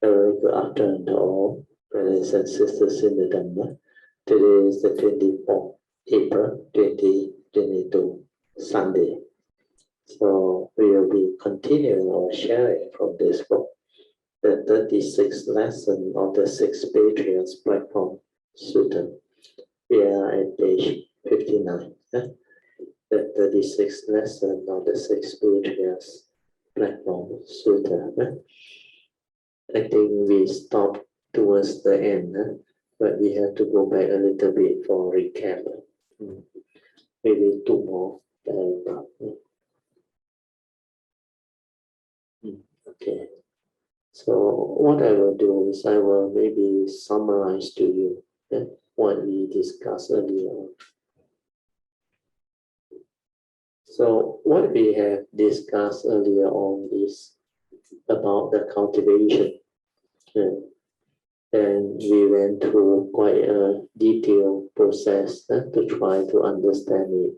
A very good afternoon to all brothers and sisters in the Dhamma. Today is the 24th April 2022, Sunday. So we will be continuing our sharing from this book, the 36th lesson of the Sixth Patriarchs Platform Sutra. We are at page 59. The 36th lesson of the Sixth Patriarchs Platform Sutra. I think we stopped towards the end, but we have to go back a little bit for recap. Maybe two more paragraphs. Okay. So what I will do is I will maybe summarize to you what we discussed earlier on. So what we have discussed earlier on is about the cultivation. And we went through quite a detailed process to try to understand it.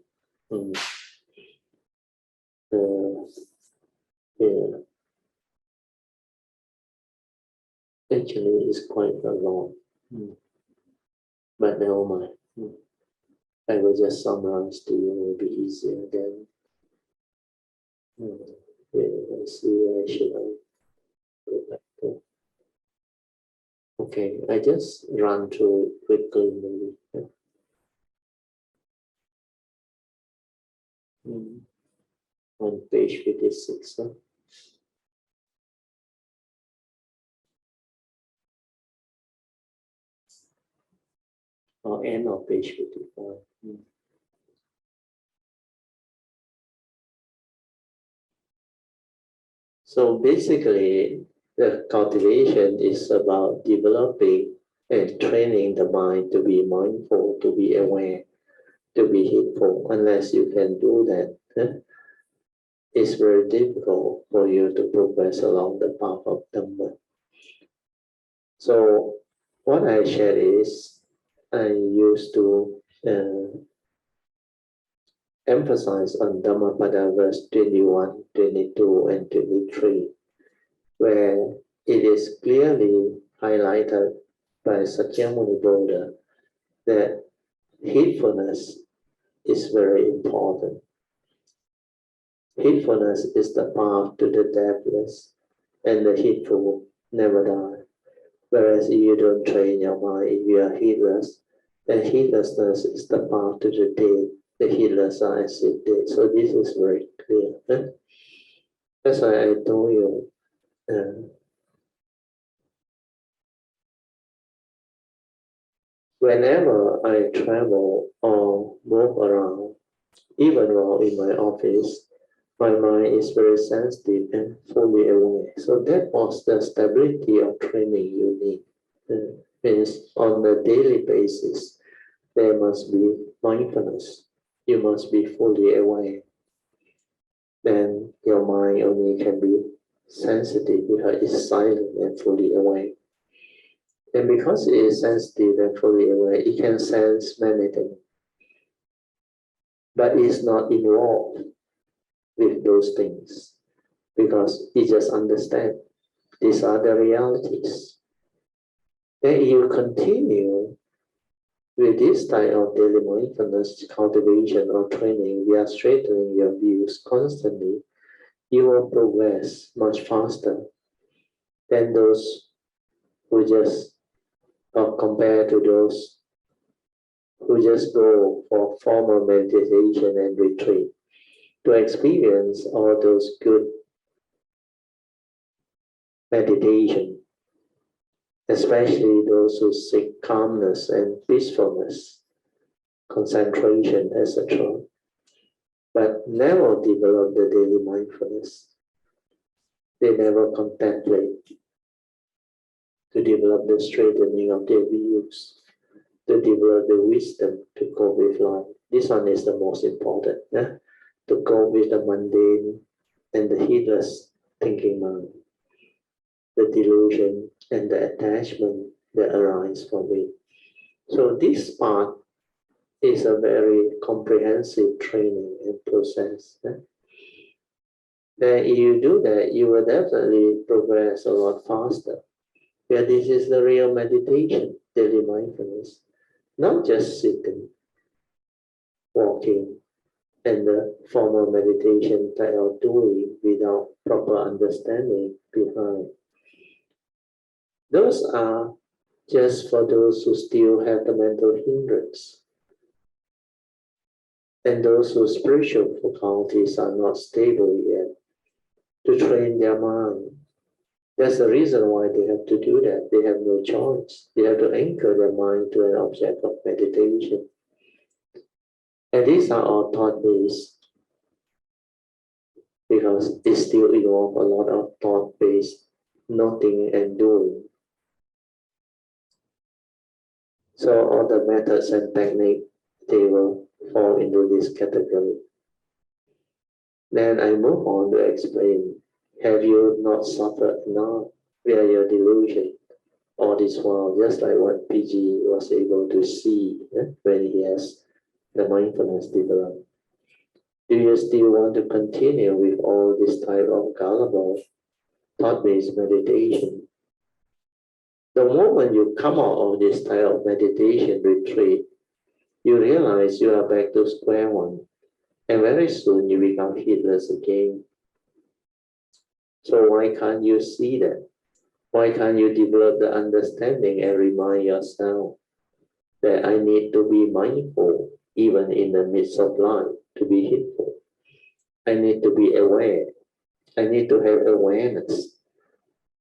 Actually, it's quite a lot. But never mind. I will just summarize to you, it will be easier then. Let's see where should I go back to. Okay, I just run through it quickly maybe. On page 56. Or end of page 55. So basically, the cultivation is about developing and training the mind to be mindful, to be aware, to be heedful. Unless you can do that, it's very difficult for you to progress along the path of Dhamma. So what I shared is I used to emphasize on Dhammapada verse 21, 22, and 23, where it is clearly highlighted by Sakyamuni Buddha that heedfulness is very important. Heedfulness is the path to the deathless, and the heedful never die. Whereas if you don't train your mind, if you are heedless, then heedlessness is the path to the dead. The heedless are as if dead. So this is very clear. That's why I told you, whenever I travel or move around, even while in my office, my mind is very sensitive and fully aware. So that was the stability of training you need. Means on a daily basis, there must be mindfulness. You must be fully aware. Then your mind only can be sensitive because it's silent and fully aware. And because it is sensitive and fully aware, it can sense many things. But it's not involved with those things because it just understands these are the realities. Then you continue with this type of daily mindfulness cultivation or training, we are straightening your views constantly, you will progress much faster than those who just, or compared to those who just go for formal meditation and retreat to experience all those good meditation, especially those who seek calmness and peacefulness, concentration, etc., but never develop the daily mindfulness. They never contemplate to develop the straightening of their views, to develop the wisdom to cope with life. This one is the most important, to cope with the mundane and the heedless thinking mind, the delusion and the attachment that arise from it. So this part is a very comprehensive training and process. Then if you do that, you will definitely progress a lot faster. where this is the real meditation, daily mindfulness, not just sitting, walking, and the formal meditation type of doing without proper understanding behind. Those are just for those who still have the mental hindrance, and those whose spiritual faculties are not stable yet, to train their mind. That's the reason why they have to do that. They have no choice. They have to anchor their mind to an object of meditation. And these are all thought-based, because it still involves a lot of thought-based noting and doing. So all the methods and techniques, they will fall into this category. Then I move on to explain, have you not suffered enough via your delusion all this while, just like what PG was able to see when he has the mindfulness developed? Do you still want to continue with all this type of gullible thought-based meditation? The moment you come out of this type of meditation retreat, you realize you are back to square one. And very soon you become heedless again. So why can't you see that? Why can't you develop the understanding and remind yourself that I need to be mindful even in the midst of life to be heedful? I need to be aware. I need to have awareness.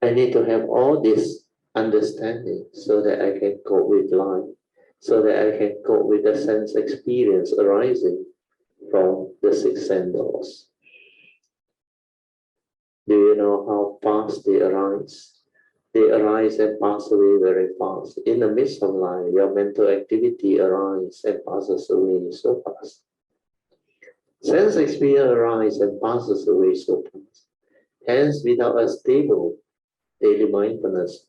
I need to have all this understanding so that I can cope with life, so that I can cope with the sense experience arising from the six sense doors. Do you know how fast they arise? They arise and pass away very fast. In the midst of life, your mental activity arises and passes away so fast. Sense experience arises and passes away so fast. Hence, without a stable daily mindfulness,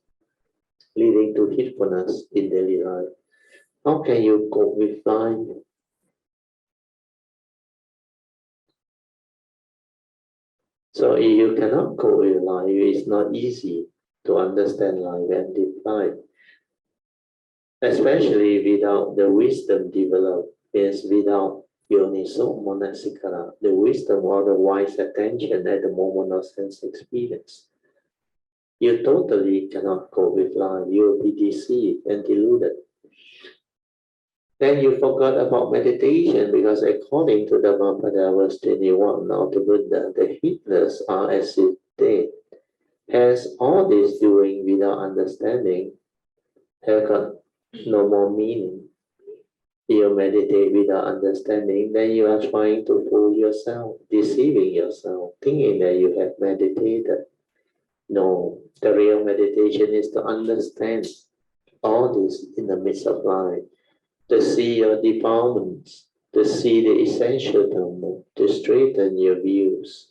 leading to heedfulness in daily life, how can you cope with life? So if you cannot cope with life, it's not easy to understand life and live life. Especially without the wisdom developed, is without yoniso manasikara, the wisdom or the wise attention at the moment of sense experience. You totally cannot cope with life. You will be deceived and deluded. Then you forgot about meditation, because according to the Dhammapada verse 21 of the Buddha, the heedless are as if dead. Hence, all this doing without understanding have got no more meaning. You meditate without understanding, then you are trying to fool yourself, deceiving yourself, thinking that you have meditated. No, the real meditation is to understand all this in the midst of life, to see your defilements, to see the essential Dhamma, to straighten your views,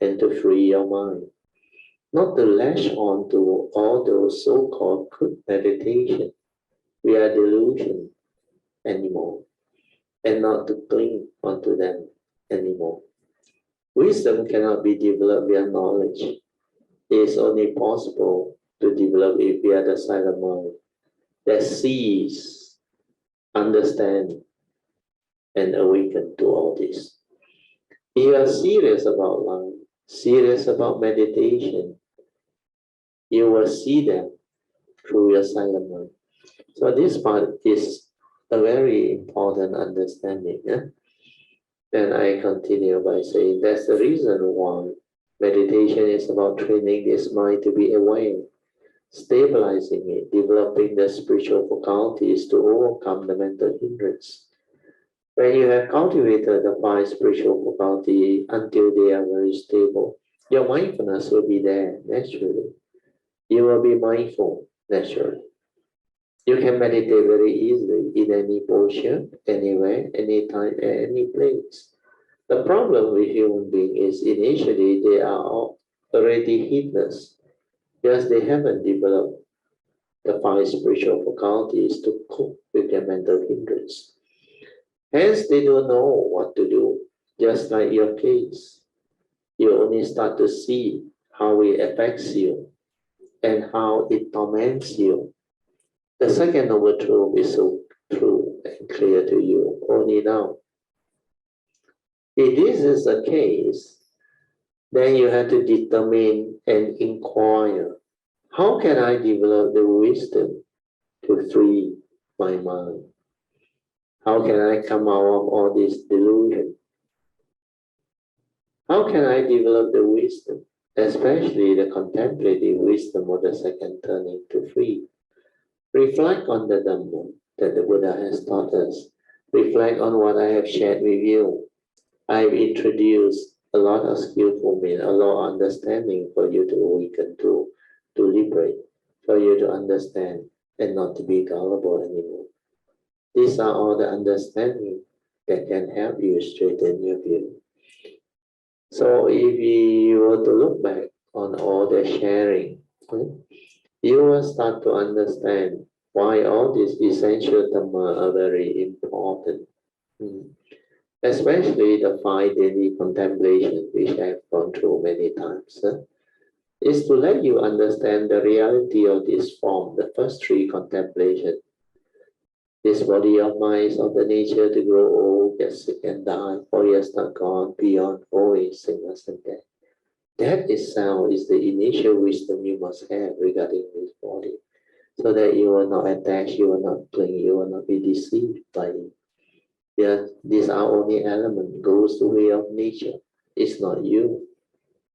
and to free your mind. Not to latch on to all those so-called good meditation, we are delusion anymore, and not to cling onto them anymore. Wisdom cannot be developed via knowledge. It is only possible to develop it via the silent mind that sees, understands, and awaken to all this. If you are serious about life, serious about meditation, you will see them through your silent mind. So this part is a very important understanding. Then I continue by saying that's the reason why meditation is about training this mind to be aware, stabilizing it, developing the spiritual faculties to overcome the mental hindrance. When you have cultivated the five spiritual faculties until they are very stable, your mindfulness will be there naturally. You will be mindful naturally. You can meditate very easily in any posture, anywhere, anytime, at any place. The problem with human beings is initially they are already heedless, because they haven't developed the five spiritual faculties to cope with their mental hindrance. Hence, they don't know what to do, just like your case. You only start to see how it affects you and how it torments you. The second noble truth is so true and clear to you only now. If this is the case, then you have to determine and inquire, how can I develop the wisdom to free my mind? How can I come out of all this delusion? How can I develop the wisdom, especially the contemplative wisdom of the second turning to free? Reflect on the Dhamma that the Buddha has taught us. Reflect on what I have shared with you. I've introduced a lot of skillful means, a lot of understanding for you to awaken to liberate, for you to understand and not to be gullible anymore. These are all the understanding that can help you straighten your view. So if you were to look back on all the sharing, you will start to understand why all these essential Dhamma are very important. Especially the 5 daily contemplation, which I have gone through many times, is to let you understand the reality of this form, the first 3 contemplation. This body of mine is of the nature to grow old, get sick and die, 4 years not gone, beyond always sickness and death. That itself is the initial wisdom you must have regarding this body, so that you will not attach, you will not cling, you will not be deceived by it. Yeah, these are only elements, goes the way of nature. It's not you.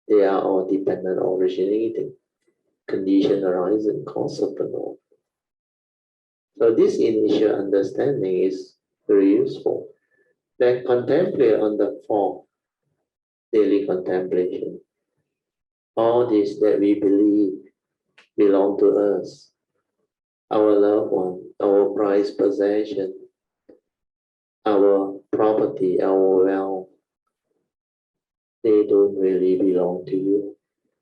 They are all dependent, originating, condition arising, cause of phenomenon. So this initial understanding is very useful. Then contemplate on the 4th daily contemplation. All this that we believe belong to us, our loved one, our prized possession, our property, our wealth, they don't really belong to you.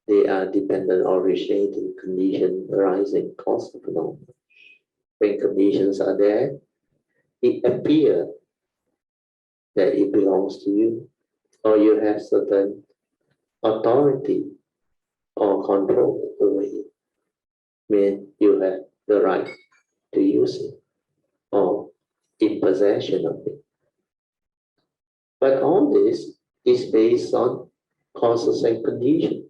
They are dependent, originating, condition, arising, cause of phenomenon. When conditions are there, it appears that it belongs to you, or you have certain authority or control over it. Mean you have the right to use it or in possession of it. But all this is based on causes and conditions.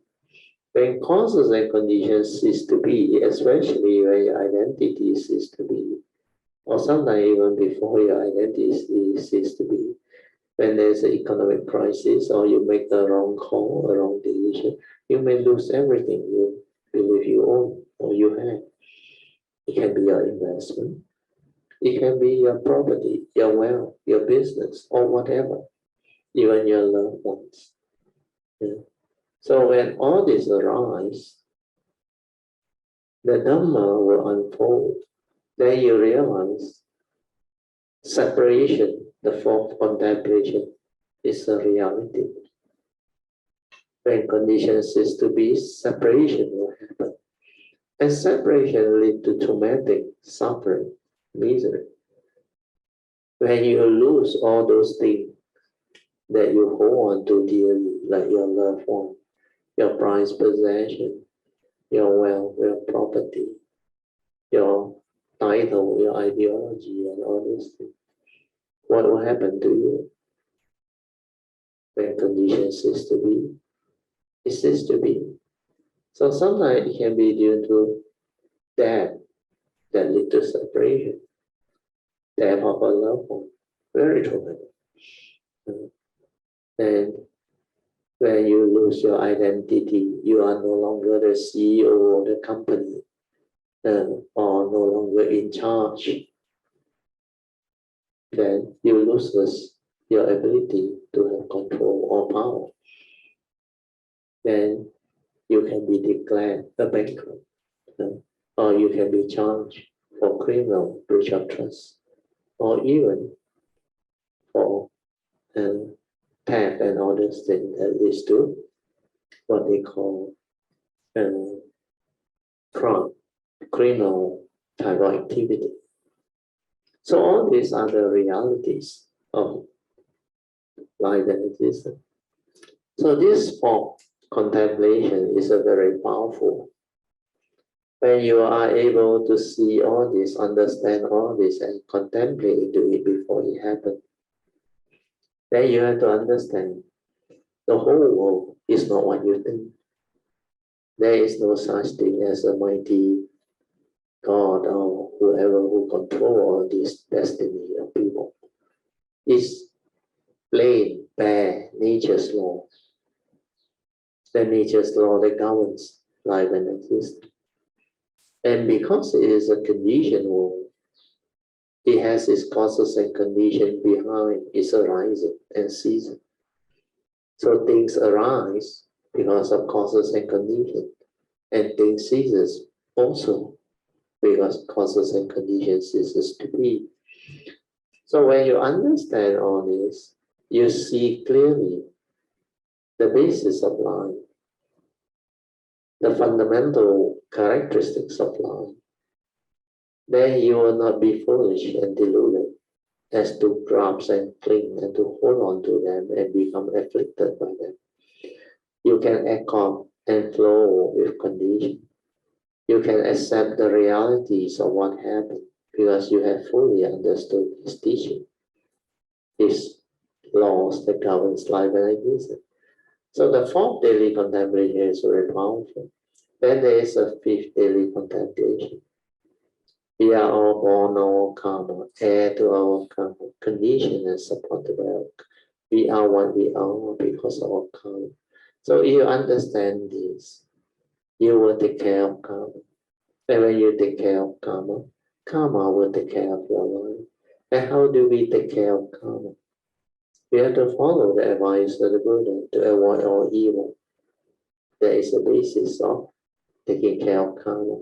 When causes and conditions cease to be, especially when your identity ceases to be, or sometimes even before your identity ceases to be, when there's an economic crisis or you make the wrong call, a wrong decision, you may lose everything you believe you own or you have. It can be your investment, it can be your property, your wealth, your business, or whatever, even your loved ones. Yeah. So when all this arises, the Dhamma will unfold. Then you realize separation, the 4th contemplation, is a reality. When conditions cease to be, separation will happen. And separation leads to traumatic suffering, misery. When you lose all those things that you hold on to dearly, like your loved one, your prized possession, your wealth, your property, your title, your ideology, and all these things, what will happen to you? When conditions cease to be, it ceases to be. So sometimes it can be due to death that leads to separation, death of a loved one, very traumatic. And when you lose your identity, you are no longer the CEO of the company, or no longer in charge. Then you lose your ability to have control or power. Then you can be declared a bankrupt, or you can be charged for criminal breach of trust, or even for theft and all those things that leads to what they call crime, criminal type of activity. So all these are the realities of life and existence. So this form contemplation is a very powerful. When you are able to see all this, understand all this, and contemplate into it before it happens, then you have to understand the whole world is not what you think. There is no such thing as a mighty God or whoever who control all this destiny of people. It's plain, bare, nature's law. The nature's law that governs life and existence. And because it is a conditioned world, it has its causes and conditions behind its arising and ceasing. So things arise because of causes and conditions, and things ceases also because causes and conditions ceases to be. So when you understand all this, you see clearly the basis of life, the fundamental characteristics of life. Then you will not be foolish and deluded as to grasp and cling and to hold on to them and become afflicted by them. You can accord and flow with condition. You can accept the realities of what happened because you have fully understood his teaching, his laws that governs life and existence. So the fourth daily contemplation is very powerful. Then there is a fifth daily contemplation. We are all born our karma, heir to our karma, conditioned and supported by our karma. We are what we are because of our karma. So if you understand this, you will take care of karma. And when you take care of karma, karma will take care of your life. And how do we take care of karma? We have to follow the advice of the Buddha to avoid all evil. That is the basis of taking care of karma.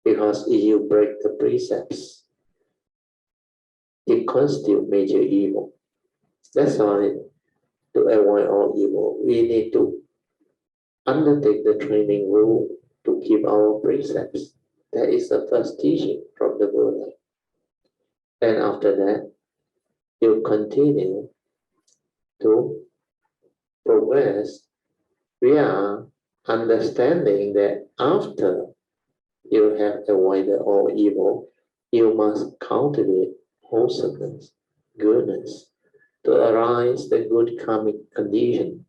Because if you break the precepts, it constitutes major evil. That's why, to avoid all evil, we need to undertake the training rule to keep our precepts. That is the first teaching from the Buddha. And after that, you continue to progress. We are understanding that after you have avoided all evil, you must cultivate wholesomeness, goodness, to arise the good karmic condition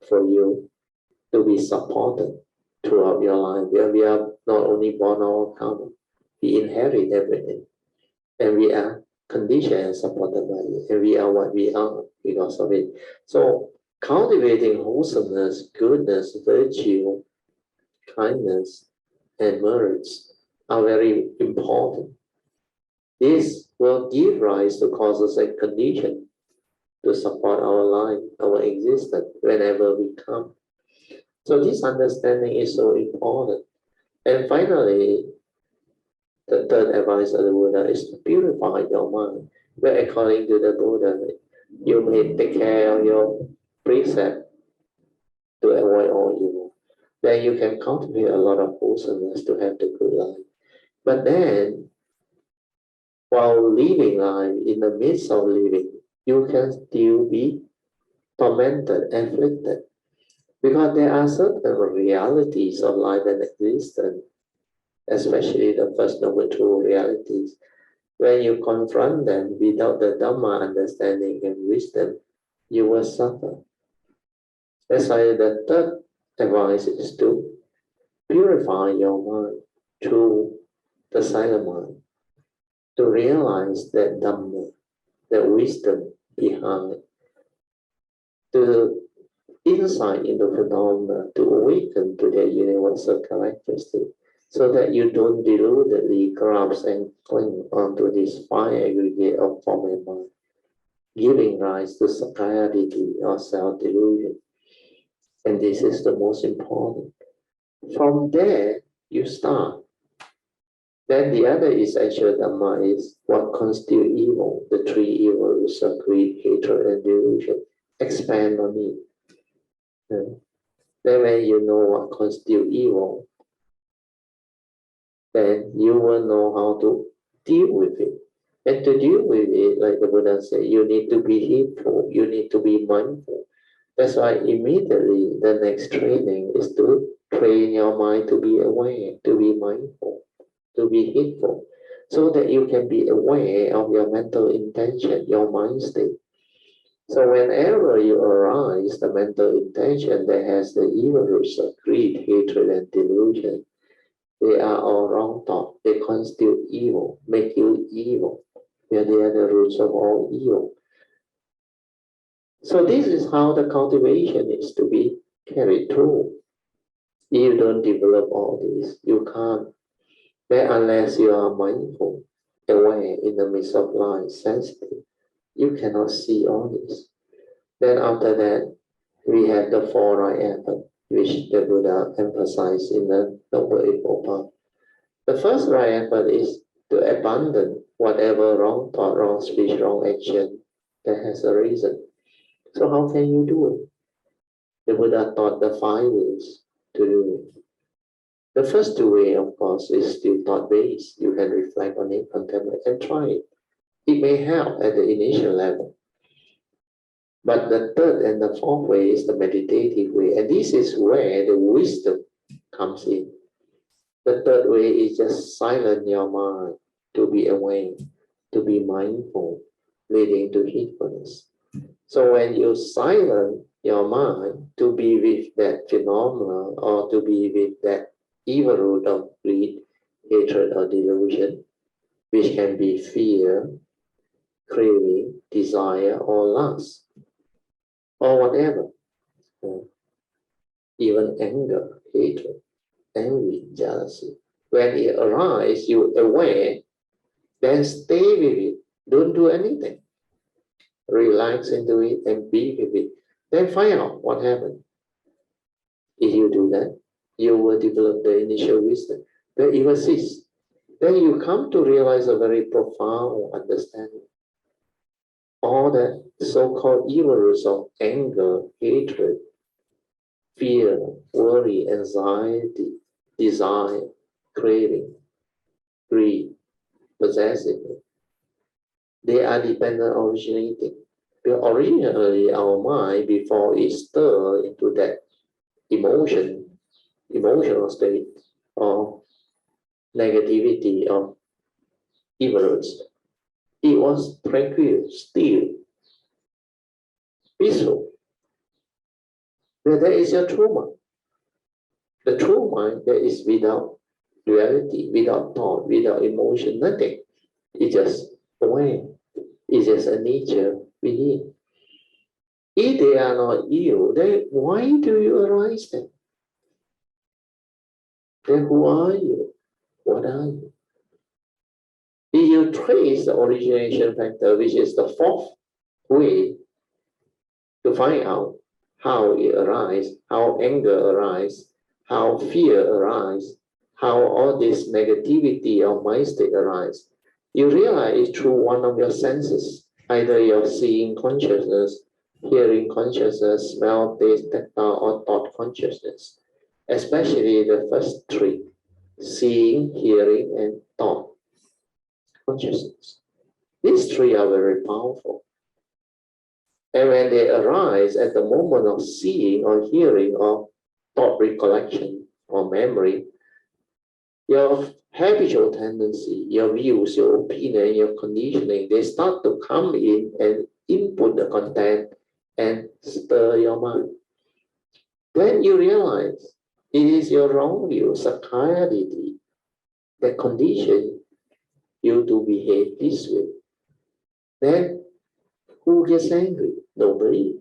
for you to be supported throughout your life. Where we are not only born our karma, we inherit everything, and we are conditioned and supported by it, and we are what we are because of it. So cultivating wholesomeness, goodness, virtue, kindness, and merits are very important. This will give rise to causes and conditions to support our life, our existence, whenever we come. So this understanding is so important. And finally, the third advice of the Buddha is to purify your mind. Where according to the Buddha, you may take care of your precept to avoid all evil. Then you can cultivate a lot of wholesomeness to have the good life. But then, while living life, in the midst of living, you can still be tormented, afflicted. Because there are certain realities of life and existence, especially the First Noble Truth realities. When you confront them without the Dhamma understanding and wisdom, you will suffer. That's why the third advice is to purify your mind through the silent mind, to realize that Dhamma, that wisdom behind, to insight into phenomena, to awaken to their universal characteristic, so that you don't deludedly grasp and cling onto this fine aggregate of form and mind, giving rise to satiety or self-delusion. And this is the most important. From there, you start. Then the other essential Dhamma is what constitutes evil, the three evils of greed, hatred, and delusion. Expand on it. Then when you know what constitutes evil, then you will know how to deal with it. And to deal with it, like the Buddha said, you need to be heedful, you need to be mindful. That's why immediately the next training is to train your mind to be aware, to be mindful, to be heedful, so that you can be aware of your mental intention, your mind state. So whenever you arise the mental intention that has the evil roots of greed, hatred, and delusion, they are all wrong thoughts. They constitute evil, make you evil. They are the roots of all evil. So this is how the cultivation is to be carried through. You don't develop all this, you can't. But unless you are mindful, aware in the midst of life, sensitive, you cannot see all this. Then after that, we have the four right effort, which the Buddha emphasized in the Noble Eightfold Path. The first right effort is to abandon whatever wrong thought, wrong speech, wrong action that has arisen. So how can you do it? The Buddha taught the 5 ways to do it. The first 2 ways, of course, is still thought-based. You can reflect on it, contemplate, and try it. It may help at the initial level. But the third and the fourth way is the meditative way. And this is where the wisdom comes in. The third way is just silence your mind to be aware, to be mindful, leading to heedfulness. So when you silence your mind to be with that phenomenon or to be with that evil root of greed, hatred, or delusion, which can be fear, craving, desire, or lust, or whatever, even anger, hatred, envy, jealousy. When it arises, you aware, then stay with it. Don't do anything. Relax into it and be with it. Then find out what happened. If you do that, you will develop the initial wisdom. Then it will cease. Then you come to realize a very profound understanding. All the so-called evil roots of anger, hatred, fear, worry, anxiety, desire, craving, greed, possessiveness, they are dependent originating. Because originally our mind, before it stirs into that emotional state of negativity, of ignorance, it was tranquil, still, peaceful. But that is your true mind. The true mind that is without duality, without thought, without emotion, nothing. It's just aware. It's just a nature within. If they are not you, then why do you arise then? Then who are you? What are you? If you trace the origination factor, which is the fourth way to find out how it arises, how anger arises, how fear arises, how all this negativity of mind state arises, you realize it through one of your senses, either your seeing consciousness, hearing consciousness, smell, taste, tactile, or thought consciousness, especially the first 3, seeing, hearing, and thought consciousness. These 3 are very powerful. And when they arise at the moment of seeing or hearing or thought recollection or memory, your habitual tendency, your views, your opinion, your conditioning, they start to come in and input the content and stir your mind. Then you realize it is your wrong view, psychiatry, that condition you to behave this way. Then who gets angry? Nobody.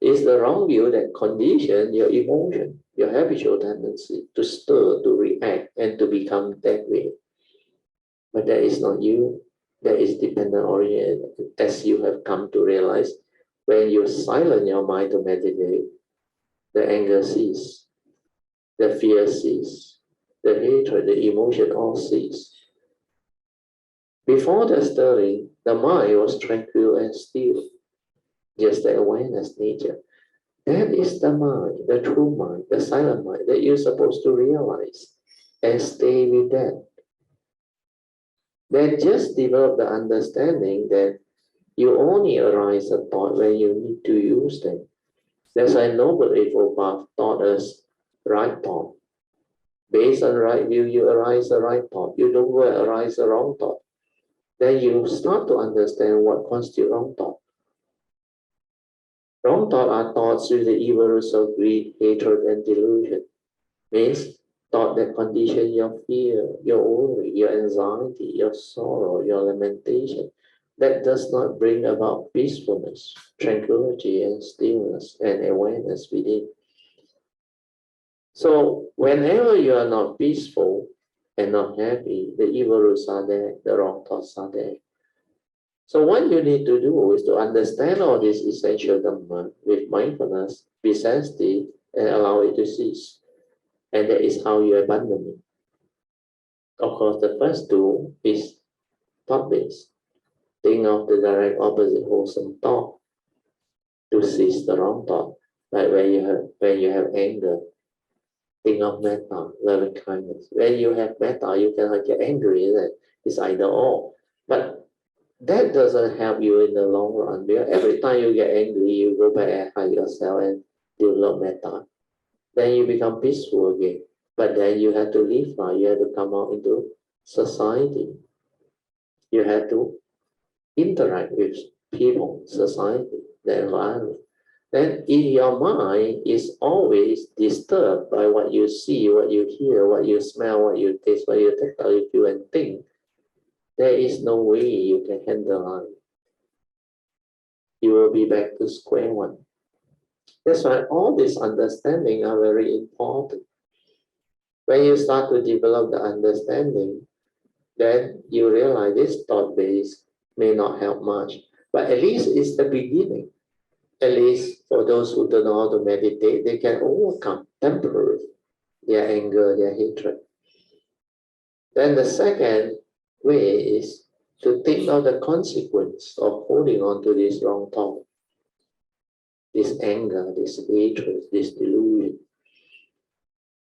It's the wrong view that condition your emotion, your habitual tendency to stir, to react, and to become that way. But that is not you. That is dependent oriented, as you have come to realize. When you silence your mind to meditate, the anger ceases, the fear ceases, the hatred, the emotion all cease. Before the stirring, the mind was tranquil and still, just the awareness nature. That is the mind, the true mind, the silent mind that you're supposed to realize and stay with that. Then just develop the understanding that you only arise a thought when you need to use them. That's why Noble Eightfold Path taught us right thought, Based on right view, you arise the right thought. You don't go arise the wrong thought. Then you start to understand what constitutes wrong thought. Wrong thoughts are thoughts with the evil roots of greed, hatred, and delusion. Means thought that condition your fear, your worry, your anxiety, your sorrow, your lamentation. That does not bring about peacefulness, tranquility, and stillness and awareness within. So whenever you are not peaceful and not happy, the evil roots are there, the wrong thoughts are there. So what you need to do is to understand all this essential Dhamma with mindfulness, be sensitive, and allow it to cease. And that is how you abandon it. Of course, the first two is thought-based. Think of the direct opposite wholesome thought to cease the wrong thought. Like when you have anger, think of metta, loving kindness. When you have metta, you cannot get angry, isn't it? It's either or. But that doesn't help you in the long run, because every time you get angry, you go back and hide yourself and develop metta. Then you become peaceful again. But then you have to leave now. You have to come out into society. You have to interact with people, society, the environment. Then if your mind is always disturbed by what you see, what you hear, what you smell, what you taste, what you take, how you feel and think, there is no way you can handle life. You will be back to square one. That's why all these understanding are very important. When you start to develop the understanding, then you realize this thought base may not help much, but at least it's the beginning. At least for those who don't know how to meditate, they can overcome temporarily their anger, their hatred. Then the second way is to think of the consequence of holding on to this wrong thought, this anger, this hatred, this delusion.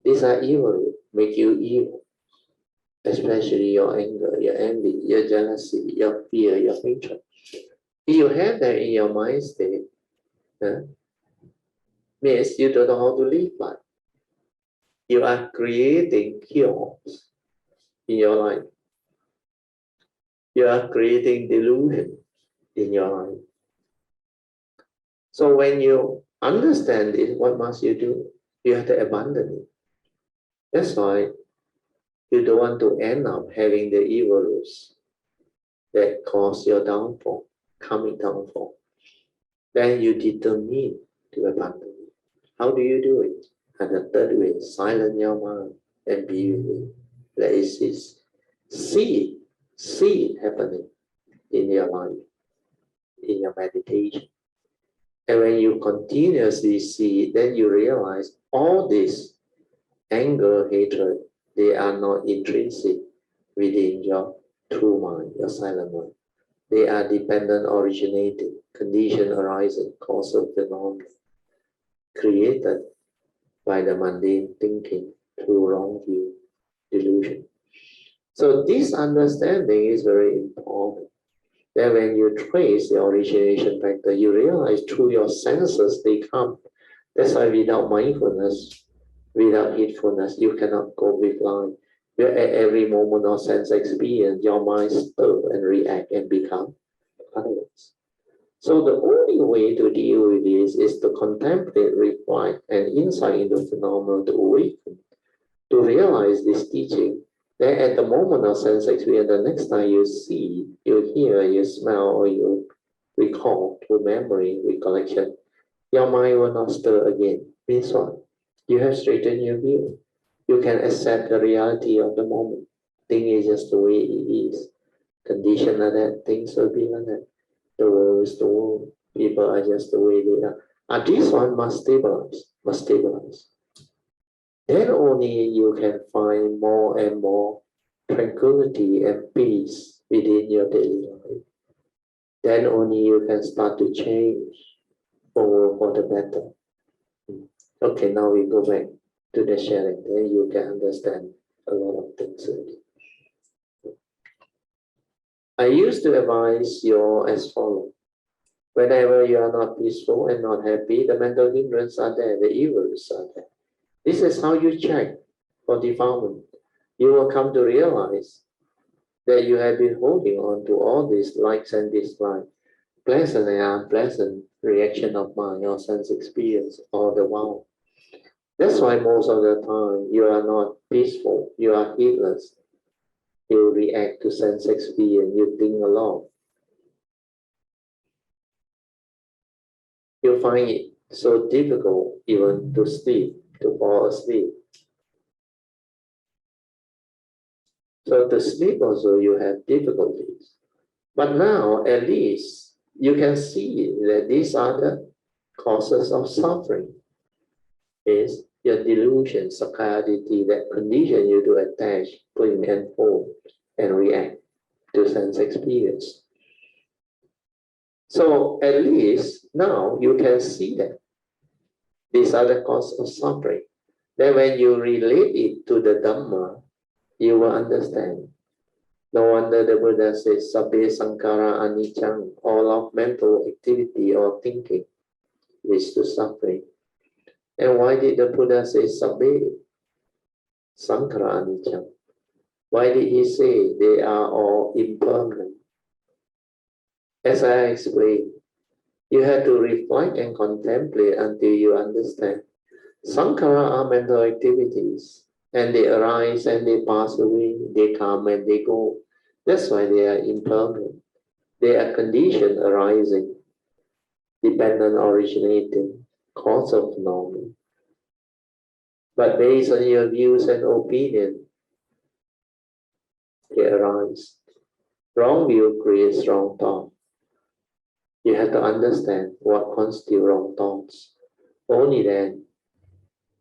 These are evil, make you evil, especially your anger, your envy, your jealousy, your fear, your hatred. If you have that in your mind state, means you don't know how to live life. You are creating chaos in your life. You are creating delusion in your life. So when you understand it, what must you do? You have to abandon it. That's why you don't want to end up having the evil roots that cause your downfall, coming downfall. Then you determine to abandon it. How do you do it? And the third way, silence your mind and be with it. Let it cease. See it happening in your life, in your meditation. And when you continuously see it, then you realize all this anger, hatred, they are not intrinsic within your true mind, your silent mind. They are dependent, originating, condition arising, causal phenomena, created by the mundane thinking through wrong view, delusion. So this understanding is very important. Then when you trace the origination factor, you realize through your senses they come. That's why without mindfulness, without heedfulness, you cannot go with life. At every moment of sense experience, your mind stirs and react and become otherwise. So the only way to deal with this is to contemplate, reflect, and insight into phenomena to awaken, to realize this teaching. Then at the moment of sense experience, the next time you see, you hear, you smell, or you recall through memory, recollection, your mind will not stir again. Means what? You have straightened your view. You can accept the reality of the moment. Thing is just the way it is. Condition like that, things will be like that. The world is the world. People are just the way they are. And this one must stabilize. Then only you can find more and more tranquility and peace within your daily life. Then only you can start to change for the better. Okay, now we go back to the sharing. Then you can understand a lot of things already. I used to advise you as follows. Whenever you are not peaceful and not happy, the mental hindrance are there, the evils are there. This is how you check. or defilement, you will come to realize that you have been holding on to all these likes and dislikes, pleasant and unpleasant reaction of mind or sense experience all the while. That's why most of the time you are not peaceful, you are heedless. You react to sense experience, you think a lot. You find it so difficult even to sleep, to fall asleep. So to sleep also you have difficulties. But now at least you can see that these are the causes of suffering. Is your delusion, sakkayaditthi that condition you to attach, cling and hold and react to sense experience. So at least now you can see that these are the cause of suffering. Then when you relate it to the Dhamma, you will understand. No wonder the Buddha says, Sabbe Sankara Anicca, all of mental activity or thinking leads to suffering. And why did the Buddha say Sabbe Sankara Anicca? Why did he say they are all impermanent? As I explained, you have to reflect and contemplate until you understand. Sankhara are mental activities, and they arise and they pass away, they come and they go. That's why they are impermanent. They are conditioned arising, dependent originating, cause of normal. But based on your views and opinion, they arise. Wrong view creates wrong thought. You have to understand what constitutes wrong thoughts. Only then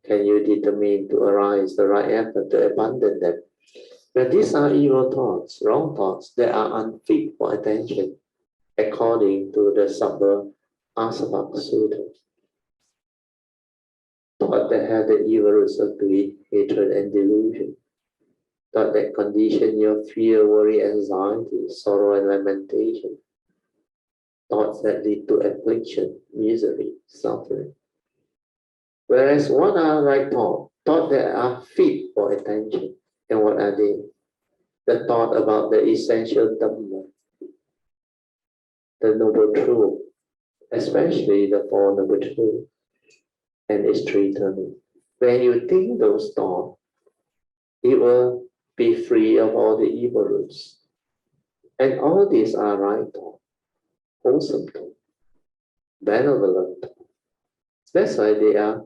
can you determine to arise the right effort to abandon them. But these are evil thoughts, wrong thoughts that are unfit for attention, according to the Sabba Asavak Sutra. Thought that have the evil roots of greed, hatred, and delusion. Thought that condition your fear, worry, anxiety, sorrow, and lamentation. Thoughts that lead to affliction, misery, suffering. Whereas what are right thoughts? Thoughts that are fit for attention. And what are they? The thought about the essential Dhamma, the Noble Truth, especially the Four Noble Truths and its three turning. When you think those thoughts, it will be free of all the evil roots. And all these are right thoughts, wholesome thoughts, benevolent thoughts. That's why they are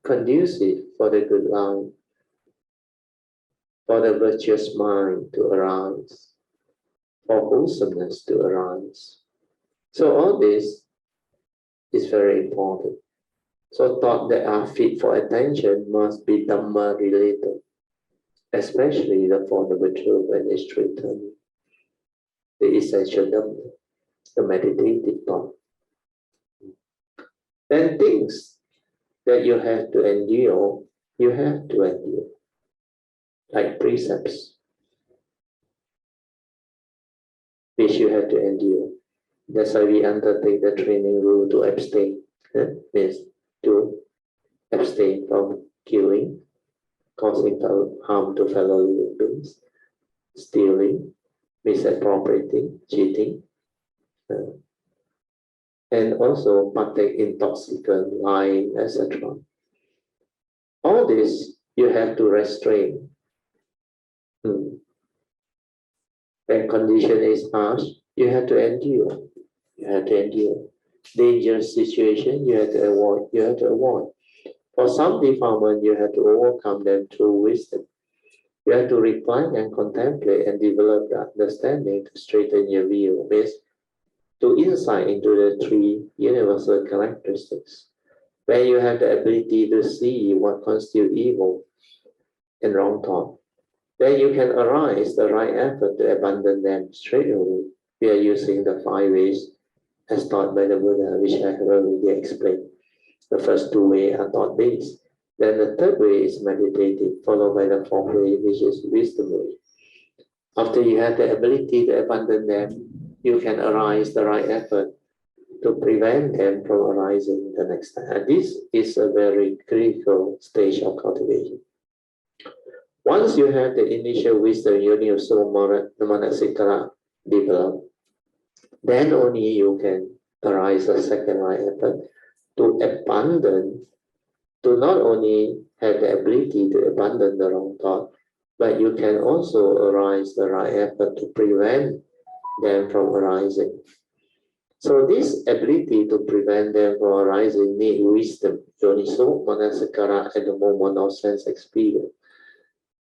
conducive for the good life, for the virtuous mind to arise, for wholesomeness to arise. So all this is very important. So thoughts that are fit for attention must be Dhamma related, especially the Four Noble Truths and its three turning, the essential Dhamma, the meditative thought. Then things that you have to endure, you have to endure, like precepts, which you have to endure. That's why we undertake the training rule to abstain. Means to abstain from killing, causing harm to fellow living beings, stealing, misappropriating, cheating, and also partake intoxicant, lying, etc. All this you have to restrain. When condition is harsh, you have to endure. You have to endure. Dangerous situation, you have to avoid. You have to avoid. For some defilement, you have to overcome them through wisdom. You have to reflect and contemplate and develop the understanding to straighten your view, means to insight into the three universal characteristics. When you have the ability to see what constitutes evil and wrong thought, then you can arise the right effort to abandon them straight away. We are using the 5 ways as taught by the Buddha, which I have already explained. The first 2 ways are thought-based. Then the third way is meditative, followed by the fourth way, which is wisdom way. After you have the ability to abandon them, you can arise the right effort to prevent them from arising the next time. And this is a very critical stage of cultivation. Once you have the initial wisdom, universal manasikara develop, then only you can arise a second right effort to abandon, to not only have the ability to abandon the wrong thought, but you can also arise the right effort to prevent them from arising. So this ability to prevent them from arising need wisdom, yoniso manasikara, at the moment of sense experience.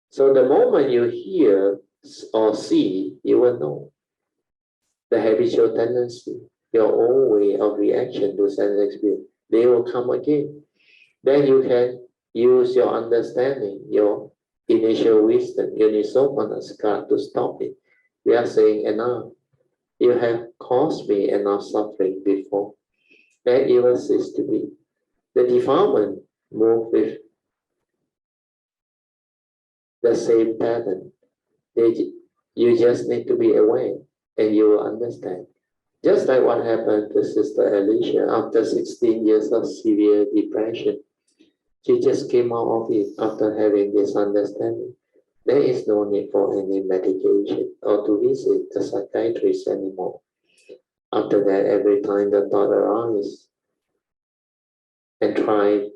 So the moment you hear or see, you will know the habitual tendency, your own way of reaction to sense experience. They will come again. Then you can use your understanding, your initial wisdom, yoniso manasikara, to stop it. We are saying enough. You have caused me enough suffering before. That evil cease to be. The defilement move with the same pattern. You just need to be aware and you will understand. Just like what happened to Sister Alicia after 16 years of severe depression. She just came out of it after having this understanding. There is no need for any medication or to visit the psychiatrist anymore. After that, every time the thought arises, and try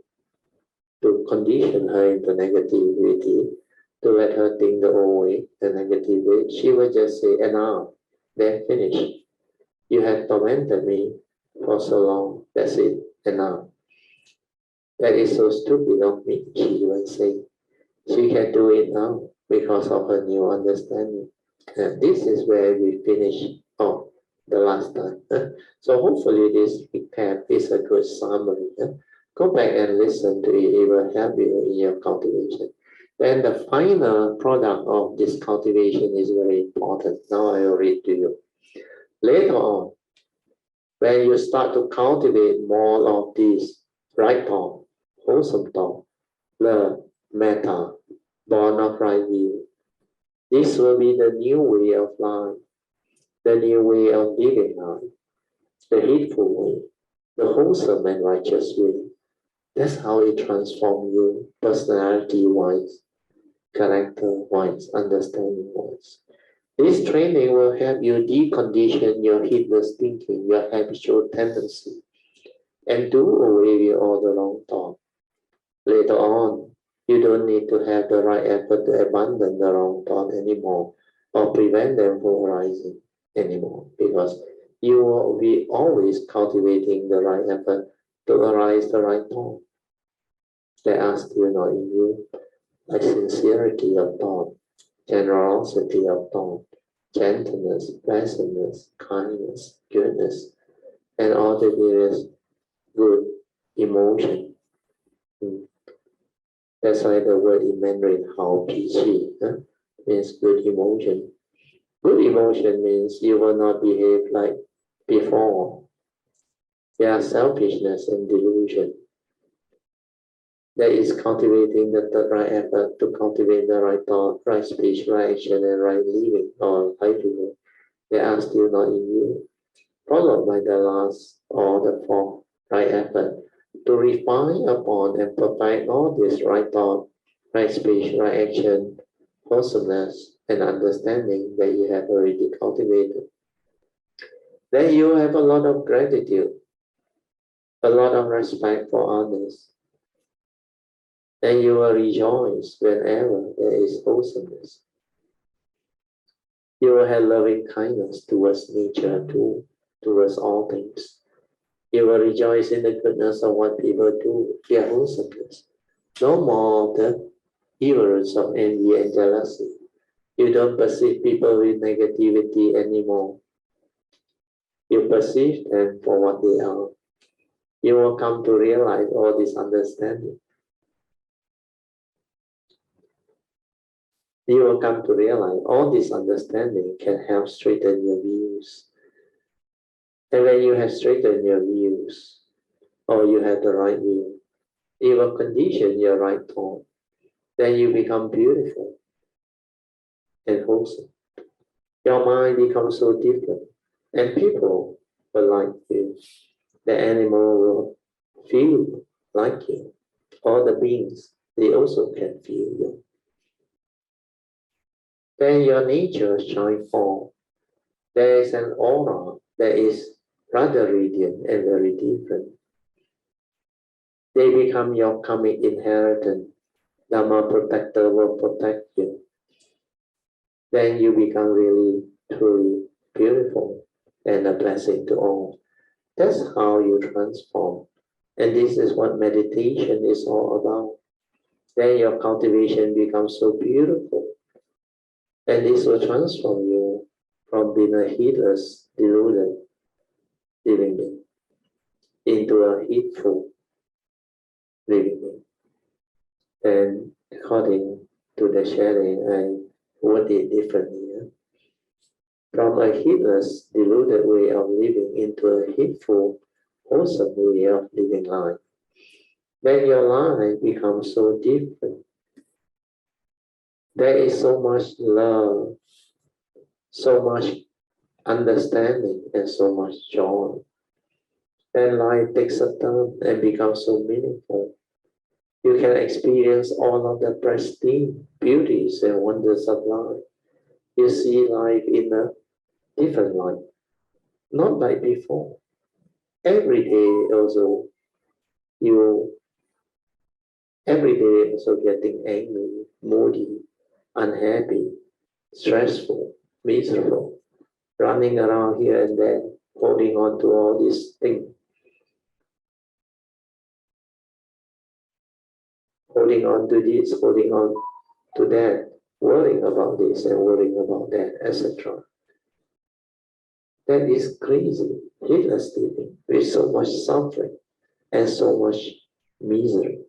to condition her into negativity, to let her think the old way, the negative way, she will just say, enough, then finish. You have tormented me for so long, that's it, enough. That is so stupid of me, she will say. She can do it now because of her new understanding. And this is where we finish off the last time. So hopefully this recap is a good summary. Go back and listen to it, it will help you in your cultivation. Then the final product of this cultivation is very important. Now I will read to you. Later on, when you start to cultivate more of this right thought, wholesome thought, love, metta, born of right view, this will be the new way of life, the new way of living life, the hateful way, the wholesome and righteous way. That's how it transforms you, personality-wise, character-wise, understanding-wise. This training will help you decondition your heedless thinking, your habitual tendency, and do away with all the wrong thought. Later on, you don't need to have the right effort to abandon the wrong thought anymore or prevent them from arising anymore, because you will be always cultivating the right effort to arise the right thought. They are still not in you, like sincerity of thought, generosity of thought, gentleness, pleasantness, kindness, goodness, and all the various good emotion. That's why the word in Mandarin, Hao Pi Qi, means good emotion. Good emotion means you will not behave like before. There are selfishness and delusion. That is cultivating the right effort to cultivate the right thought, right speech, right action, and right living or livelihood. They are still not in you. Followed by the last or the fourth right effort to refine upon and perfect all this right thought, right speech, right action, wholesomeness, and understanding that you have already cultivated. Then you have a lot of gratitude, a lot of respect for others. Then you will rejoice whenever there is wholesomeness. You will have loving kindness towards nature too, towards all things. You will rejoice in the goodness of what people do, their wholesomeness. No more of the evils of envy and jealousy. You don't perceive people with negativity anymore. You perceive them for what they are. You will come to realize all this understanding. You will come to realize all this understanding can help straighten your views. And when you have straightened your views, or you have the right view, it will condition your right thought. Then you become beautiful and wholesome. Your mind becomes so different, and people will like you. The animal will feel like you. All the beings, they also can feel you. then your nature shines forth. There is an aura that is rather radiant and very different. They become your karmic inheritance. Dharma protector will protect you. Then you become really, truly beautiful and a blessing to all. That's how you transform. And this is what meditation is all about. Then your cultivation becomes so beautiful. And this will transform you from being a heedless, deluded living being into a heedful living being. And according to the sharing, I word it differently. From a heedless, deluded way of living into a heedful, wholesome way of living life. Then your life becomes so different. There is so much love, so much understanding, and so much joy. And life takes a turn and becomes so meaningful. You can experience all of the pristine beauties and wonders of life. You see life in a different light, not like before. Every day also getting angry, moody, unhappy, stressful, miserable, running around here and there, holding on to all these things, holding on to this, holding on to that, worrying about this and worrying about that, etc. That is crazy, heedless living with so much suffering and so much misery.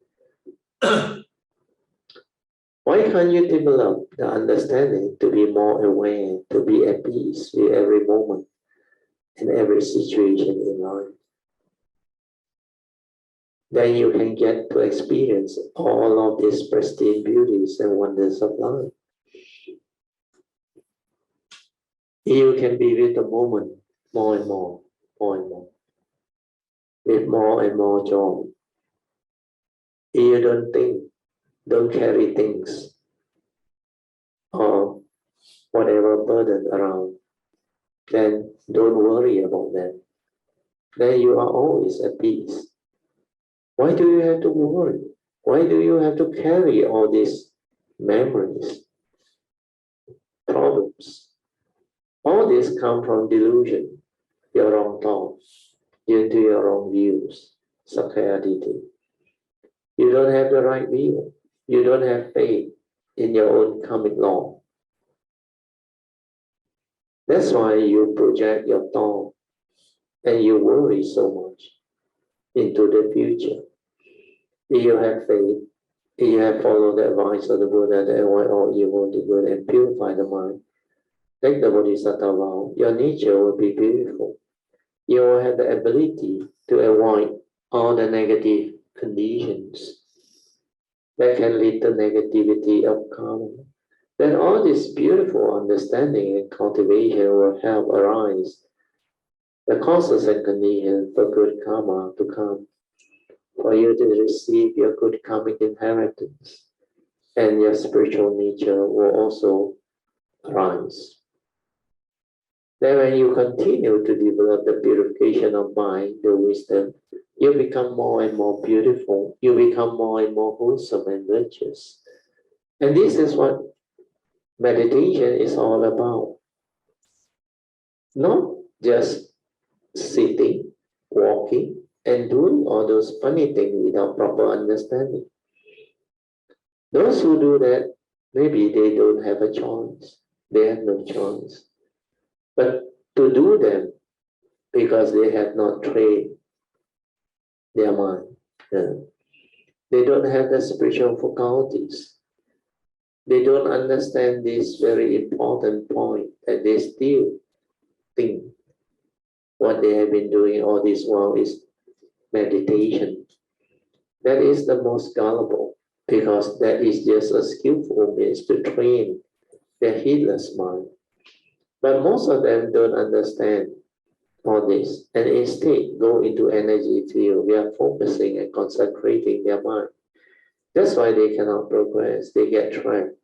Why can't you develop the understanding to be more aware, to be at peace with every moment and every situation in life? Then you can get to experience all of these pristine beauties and wonders of life. You can be with the moment more and more, with more and more joy. You don't think, don't carry things or whatever burden around, then don't worry about that. Then you are always at peace. Why do you have to worry? Why do you have to carry all these memories, problems? All this come from delusion, your wrong thoughts, due to your wrong views, sakkayaditi. You don't have the right view. You don't have faith in your own karmic law. That's why you project your thought and you worry so much into the future. If you have faith, if you have followed the advice of the Buddha that avoid all evil, do good, and purify the mind, take the Bodhisattva vow, your nature will be beautiful. You will have the ability to avoid all the negative conditions that can lead to negativity of karma. Then all this beautiful understanding and cultivation will help arise the causes and conditions for good karma to come, for you to receive your good karmic inheritance, and your spiritual nature will also arise. Then when you continue to develop the purification of mind, the wisdom, you become more and more beautiful, you become more and more wholesome and virtuous. And this is what meditation is all about. Not just sitting, walking, and doing all those funny things without proper understanding. Those who do that, maybe they don't have a choice. They have no choice. But to do them, because they have not trained their mind, they don't have the spiritual faculties. They don't understand this very important point that they still think what they have been doing all this while is meditation. That is the most gullible, because that is just a skillful means to train their heedless mind. But most of them don't understand all this, and instead go into energy field. They are focusing and concentrating their mind. That's why they cannot progress. They get trapped.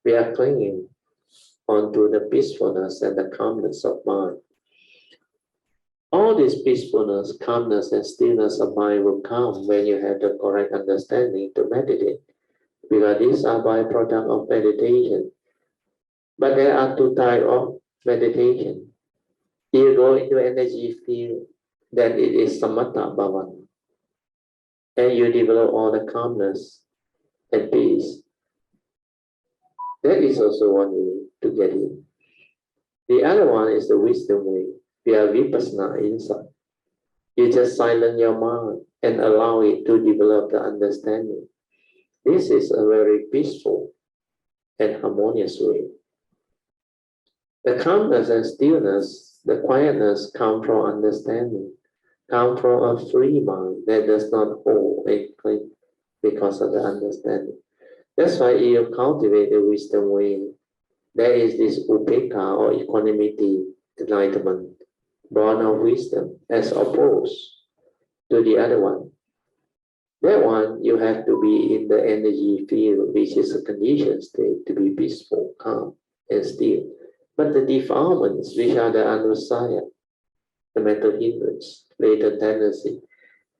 We are clinging onto the peacefulness and the calmness of mind. All this peacefulness, calmness, and stillness of mind will come when you have the correct understanding to meditate, because these are byproducts of meditation. But there are two types of meditation. You go into energy field, then it is samatha bhavana, and you develop all the calmness and peace. That is also one way to get it. The other one is the wisdom way. We are vipassana insight. You just silence your mind and allow it to develop the understanding. This is a very peaceful and harmonious way. The calmness and stillness, the quietness come from understanding, come from a free mind that does not hold and cling because of the understanding. That's why you cultivate the wisdom way. There is this upekkha or equanimity, enlightenment, born of wisdom, as opposed to the other one. That one, you have to be in the energy field, which is a conditioned state to be peaceful, calm, and still. But the defilements, which are the anusaya, the mental hindrance, latent tendency,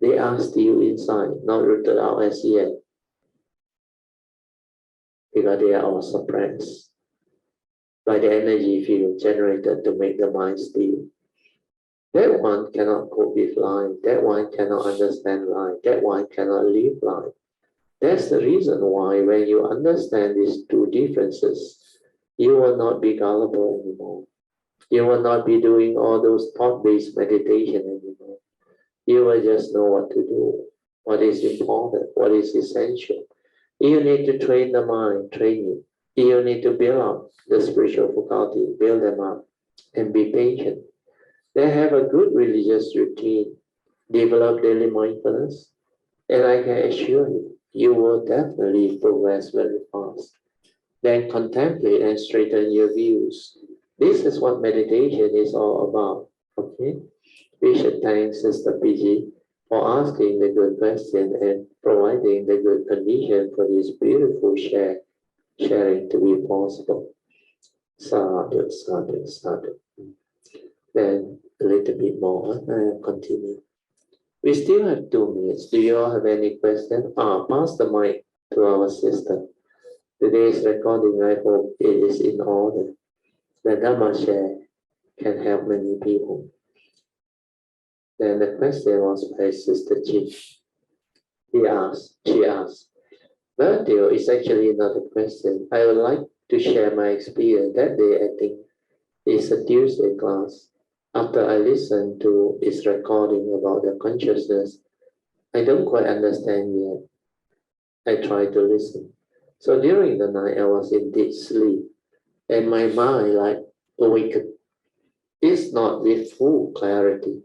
they are still inside, not rooted out as yet, because they are all suppressed by the energy field generated to make the mind still. That one cannot cope with life. That one cannot understand life. That one cannot live life. That's the reason why when you understand these two differences, you will not be gullible anymore. You will not be doing all those thought-based meditation anymore. You will just know what to do, what is important, what is essential. You need to train the mind, train it. You need to build up the spiritual faculty, build them up, and be patient. They have a good religious routine, develop daily mindfulness, and I can assure you, you will definitely progress very fast. Then contemplate and straighten your views. This is what meditation is all about. Okay? We should thank Sister PG for asking the good question and providing the good condition for this beautiful sharing to be possible. Sadhu, sadhu, sadhu. Then a little bit more, and continue. We still have 2 minutes. Do you all have any questions? Pass the mic to our sister. Today's recording, I hope it is in order. The Dhamma share can help many people. Then the question was by Sister Chi. She asked, well, dear, it's actually not a question. I would like to share my experience. That day, I think, is a Tuesday class. After I listened to its recording about the consciousness, I don't quite understand yet. I try to listen. So during the night, I was in deep sleep, and my mind like awakened. It's not with full clarity,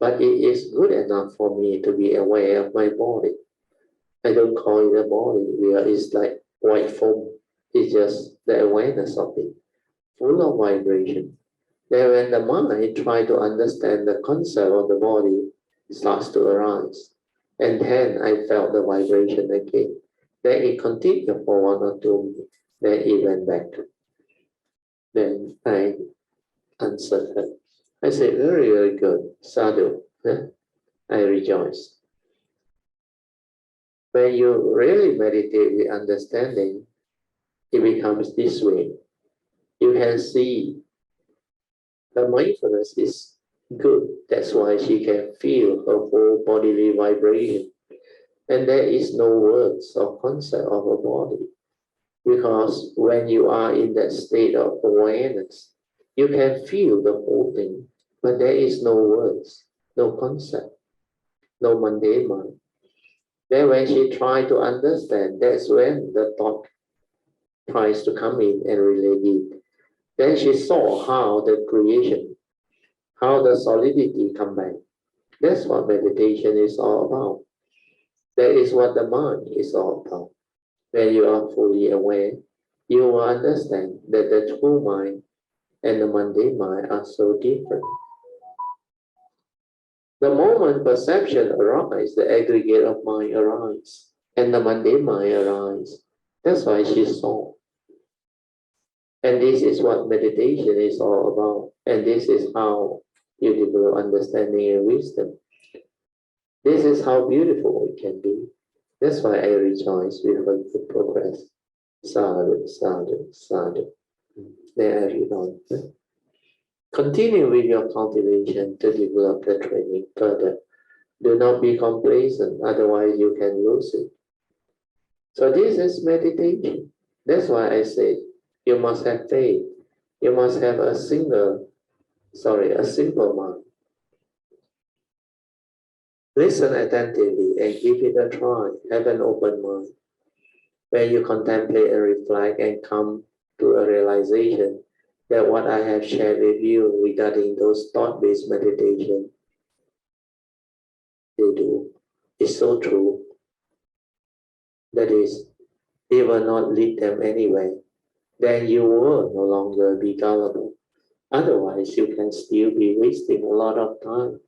but it is good enough for me to be aware of my body. I don't call it a body, where it's like white foam. It's just the awareness of it, full of vibration. Then when the mind tries to understand the concept of the body, it starts to arise. And then I felt the vibration again. Then it continued for 1 or 2 minutes. Then it went back. Then I answered her. I said, very, very good. Sadhu. I rejoice. When you really meditate with understanding, it becomes this way. You can see the mindfulness is good. That's why she can feel her whole bodily vibration. And there is no words or concept of a body. Because when you are in that state of awareness, you can feel the whole thing. But there is no words, no concept, no mundane mind. Then when she tries to understand, that's when the thought tries to come in and relate it. Then she saw how the creation, how the solidity come back. That's what meditation is all about. That is what the mind is all about. When you are fully aware, you will understand that the true mind and the mundane mind are so different. The moment perception arises, the aggregate of mind arises, and the mundane mind arises. That's why she saw. And this is what meditation is all about. And this is how you develop understanding and wisdom. This is how beautiful it can be. That's why I rejoice with the progress. Sadhu, sadhu, sadhu. There I read on. Continue with your cultivation to develop the training further. Do not be complacent, otherwise you can lose it. So this is meditation. That's why I say you must have faith. You must have a simple mind. Listen attentively and give it a try. Have an open mind. When you contemplate and reflect and come to a realization that what I have shared with you regarding those thought-based meditation, they do, is so true. That is, they will not lead them anywhere. Then you will no longer be gullible. Otherwise, you can still be wasting a lot of time,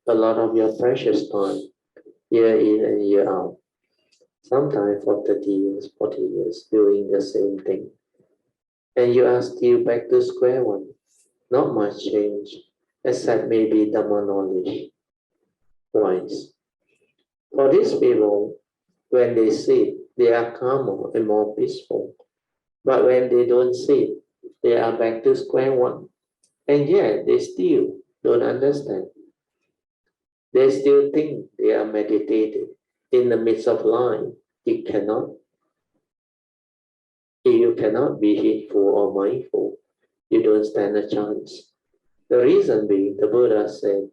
a lot of your precious time, year in and year out. Sometimes for 30 years, 40 years, doing the same thing. And you are still back to square one. Not much change, except maybe Dhamma knowledge. Wise. For these people, when they sit, they are calmer and more peaceful. But when they don't sit, they are back to square one. And yet, they still don't understand. They still think they are meditating in the midst of life. It cannot. If you cannot be heedful or mindful, you don't stand a chance. The reason being, the Buddha said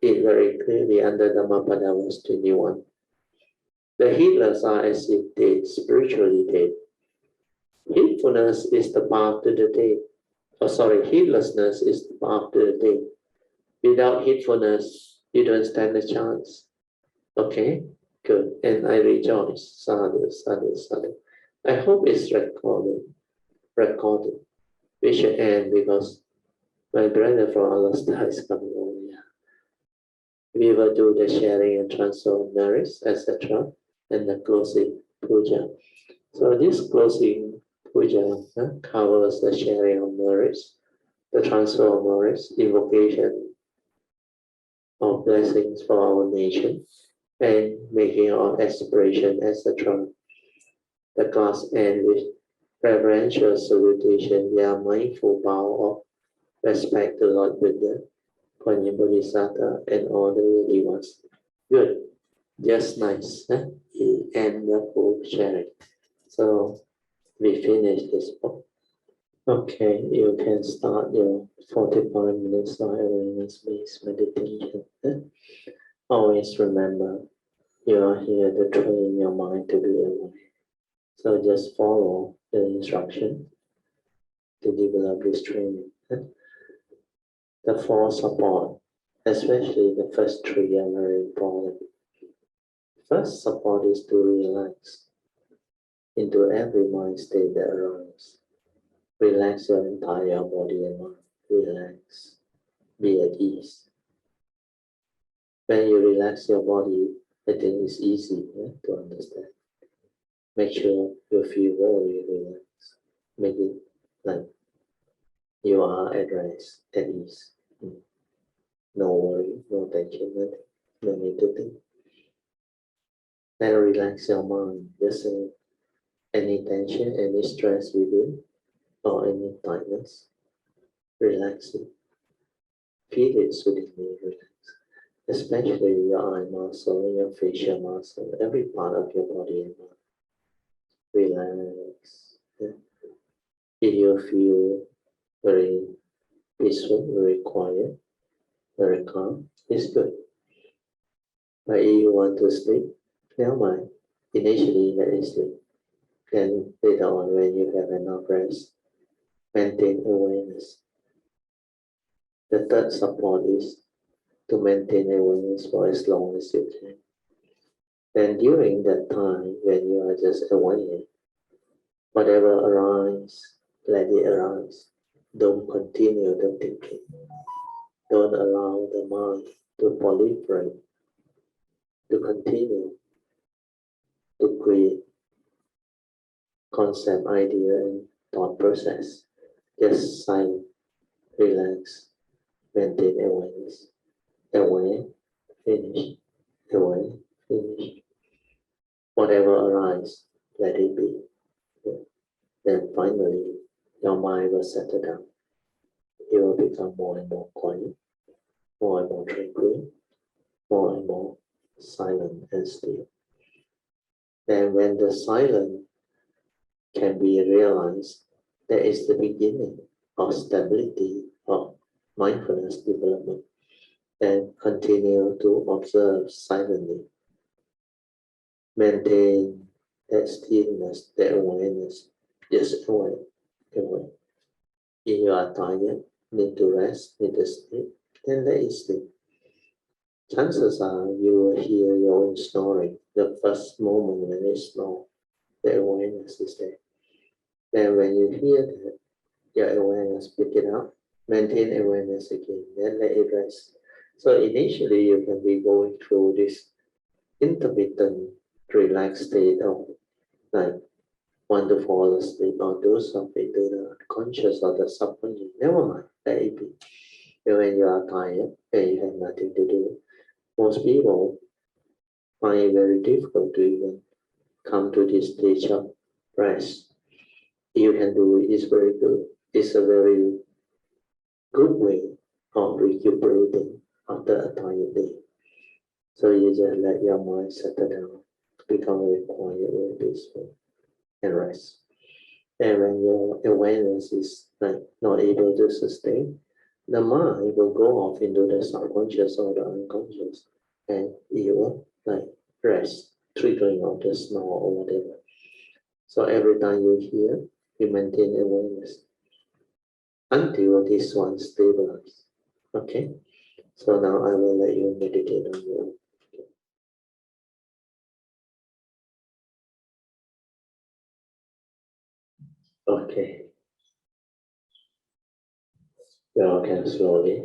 it very clearly under Dhammapada verse 21. The heedless are as if dead, spiritually dead. Heedfulness is the path to the day. Heedlessness is the path to the day. Without heedfulness, you don't stand a chance. Okay, good. And I rejoice. Sadhu, sadhu, sadhu. I hope it's recorded. We should end because my brother from Alaska is coming over here. We will do the sharing and transfer of merits, etc. and the closing puja. So this closing puja covers the sharing of merits, the transfer of merits, invocation of blessings for our nation, and making our aspiration, etc. The class ends with reverential salutation. We are mindful bow of respect to Lord Buddha, Kuan Yin Bodhisattva, and all the worthy ones. Good. Just nice. And the full sharing. So we finish this book. Okay, you can start your 45 minutes of awareness-based meditation. Always remember, you are here to train your mind to be aware. So just follow the instruction to develop this training. The four support, especially the first three, are very important. First support is to relax into every mind state that arises. Relax your entire body and mind. Relax. Be at ease. When you relax your body, I think it's easy to understand. Make sure you feel very relaxed. Make it like you are at rest, at ease. No worry, no tension, nothing. No need to think. Then relax your mind. Just any tension, any stress within, or any tightness. Relax it. Feel it soothingly relax. Especially your eye muscle, your facial muscle, every part of your body and mind. Relax. If you feel very peaceful, very quiet, very calm, it's good. But if you want to sleep, never mind. Initially, let it sleep. Then later on, when you have enough rest, maintain awareness. The third support is to maintain awareness for as long as you can. Then during that time, when you are just aware, whatever arises, let it arise. Don't continue the thinking. Don't allow the mind to proliferate, to continue to create concept, idea, and thought process. just silent, relax, maintain awareness. Aware, finish, aware, finish. Whatever arises, let it be. Then finally, your mind will settle down. It will become more and more quiet, more and more tranquil, more and more silent and still. And when the silence can be realized, that is the beginning of stability of mindfulness development. And continue to observe silently. Maintain that stillness, that awareness, just aware. If you are tired, need to rest, need to sleep, then let it sleep. Chances are you will hear your own snoring the first moment when it snores. The awareness is there. Then when you hear that, your awareness pick it up, maintain awareness again, then let it rest. So initially you can be going through this intermittent relaxed state of like want to fall asleep or do something to the conscious or the subconscious. Never mind, let it be. And when you are tired and you have nothing to do, most people find it very difficult to even come to this stage of rest. You can do it, it's very good. It's a very good way of recuperating after a tired day. So you just let your mind settle down, become very quiet, very peaceful, and rest. And when your awareness is like not able to sustain, the mind will go off into the subconscious or the unconscious, and it will like rest, triggering of the snore or whatever. So every time you hear, you maintain awareness until this one stabilizes. Okay? So now I will let you meditate on your own. Okay. You all can slowly,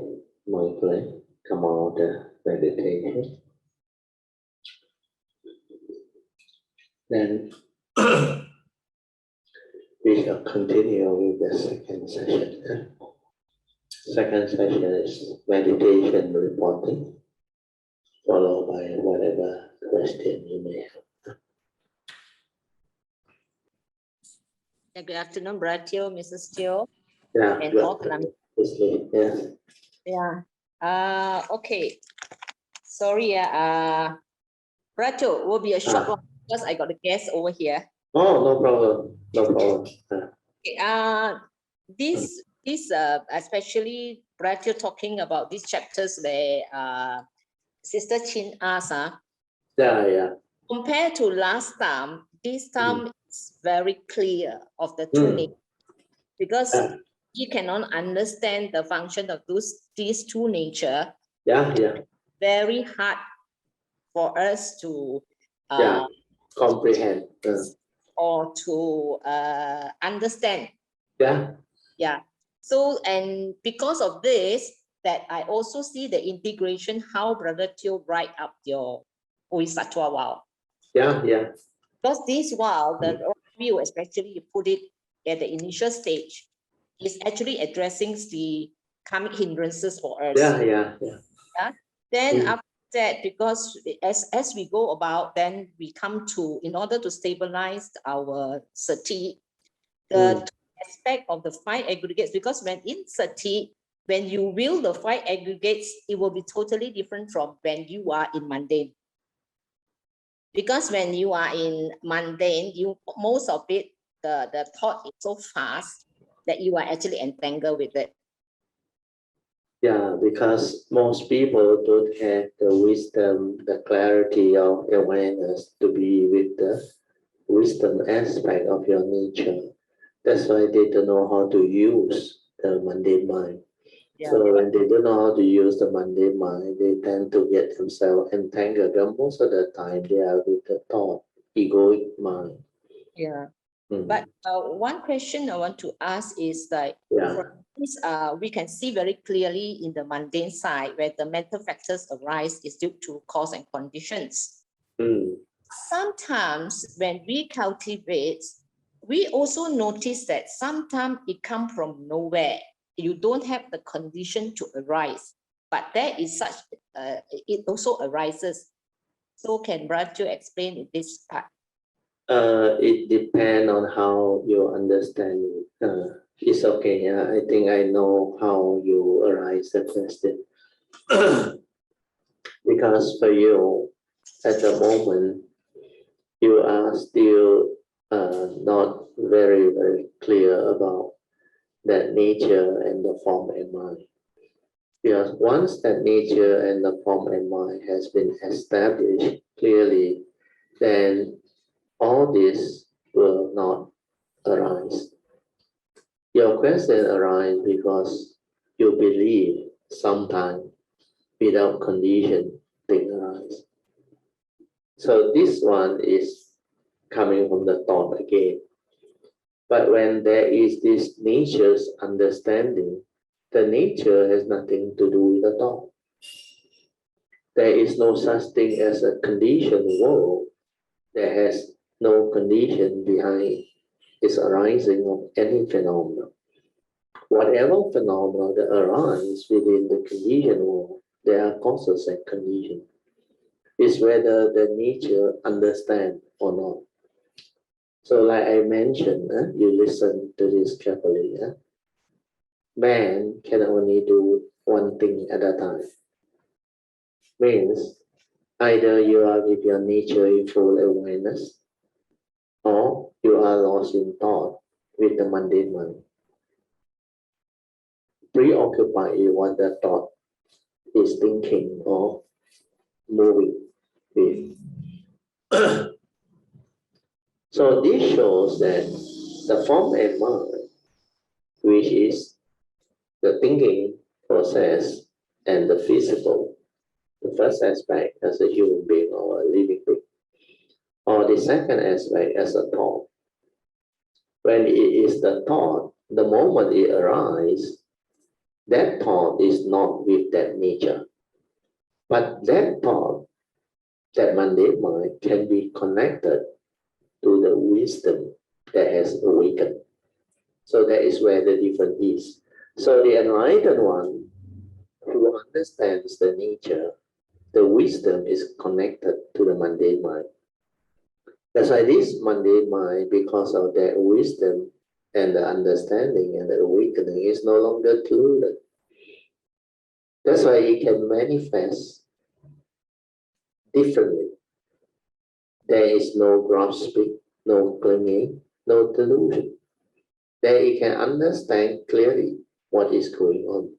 mindfully come out of the meditation. Then we shall continue with the second session. Second session is meditation reporting, followed by whatever question you may have. Good afternoon, Brother Teo, Mrs. Teo, Yeah, and all class. yes. Yeah. Okay. Sorry. Brother Teo will be a short one because I got a guest over here. Oh, no problem. No problem. Okay, this especially Brother Teo talking about these chapters where Sister Chin asked, Yeah. compared to last time, this time it's very clear of the two natures because he cannot understand the function of these two natures. Yeah. Very hard for us to comprehend or to understand. Yeah. So, and because of this, that I also see the integration how Brother Teo write up your Bodhisattva vow. Yeah. Because this vow, the view, especially you put it at the initial stage, is actually addressing the karmic hindrances for us. Yeah. Then after that, because as we go about, then we come to, in order to stabilize our sati, the aspect of the five aggregates, because when in sati, when you will the five aggregates, it will be totally different from when you are in mundane. Because when you are in mundane, most of it, the thought is so fast that you are actually entangled with it. Yeah, because most people don't have the wisdom, the clarity of awareness to be with the wisdom aspect of your nature. That's why they don't know how to use the mundane mind. So when they don't know how to use the mundane mind, they tend to get themselves entangled. And most of the time, they are with the thought, egoic mind. But one question I want to ask is like, this, we can see very clearly in the mundane side where the mental factors arise is due to cause and conditions. Sometimes when we cultivate we also notice that sometimes it comes from nowhere. You don't have the condition to arise, but there is such, it also arises. So can Raju explain this part? It depends on how you understand it. It's okay. Yeah, I think I know how you arise the question. Because for you, at the moment, you are still not very clear about that nature and the form and mind. Because once that nature and the form and mind has been established clearly, then all this will not arise. Your question arises because you believe sometime without condition thing arise. So this one is coming from the thought again. But when there is this nature's understanding, the nature has nothing to do with the thought. There is no such thing as a conditioned world that has no condition behind its arising of any phenomena. Whatever phenomena that arise within the conditioned world, there are causes and conditions. It's whether the nature understand or not. So like I mentioned, you listen to this carefully. Man can only do one thing at a time. Means either you are with your nature in full awareness, or you are lost in thought with the mundane mind. Preoccupied with what the thought is thinking or moving with. So this shows that the form and mind, which is the thinking process and the physical, the first aspect as a human being or a living being, or the second aspect as a thought. When it is the thought, the moment it arises, that thought is not with that nature. But that thought, that mundane mind, can be connected to the wisdom that has awakened. So that is where the difference is. So the enlightened one who understands the nature, the wisdom is connected to the mundane mind. That's why this mundane mind, because of that wisdom and the understanding and the awakening, is no longer clueless. That's why it can manifest differently. There is no grasping, no clinging, no delusion. Then it can understand clearly what is going on.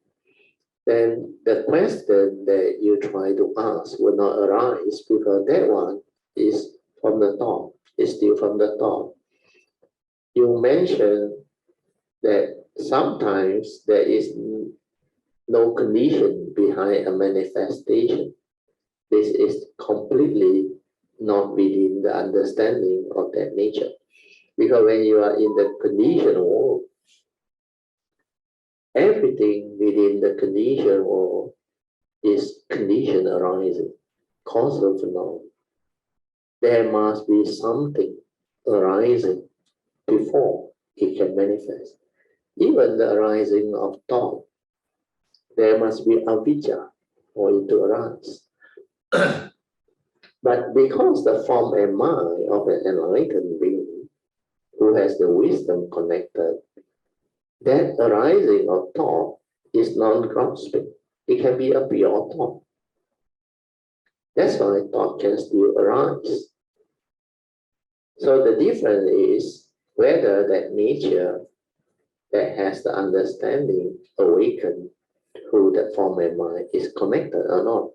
Then the question that you try to ask will not arise because that one is from the thought, is still from the thought. You mentioned that sometimes there is no condition behind a manifestation. This is completely not within the understanding of that nature. Because when you are in the conditioned world, everything within the conditioned world is condition arising, causal phenomenon. There must be something arising before it can manifest. Even the arising of thought, there must be avijja for it to arise. But because the form and mind of an enlightened being who has the wisdom connected, that arising of thought is non-grasping. It can be a pure thought. That's why thought can still arise. So the difference is whether that nature that has the understanding awakened through the form and mind is connected or not.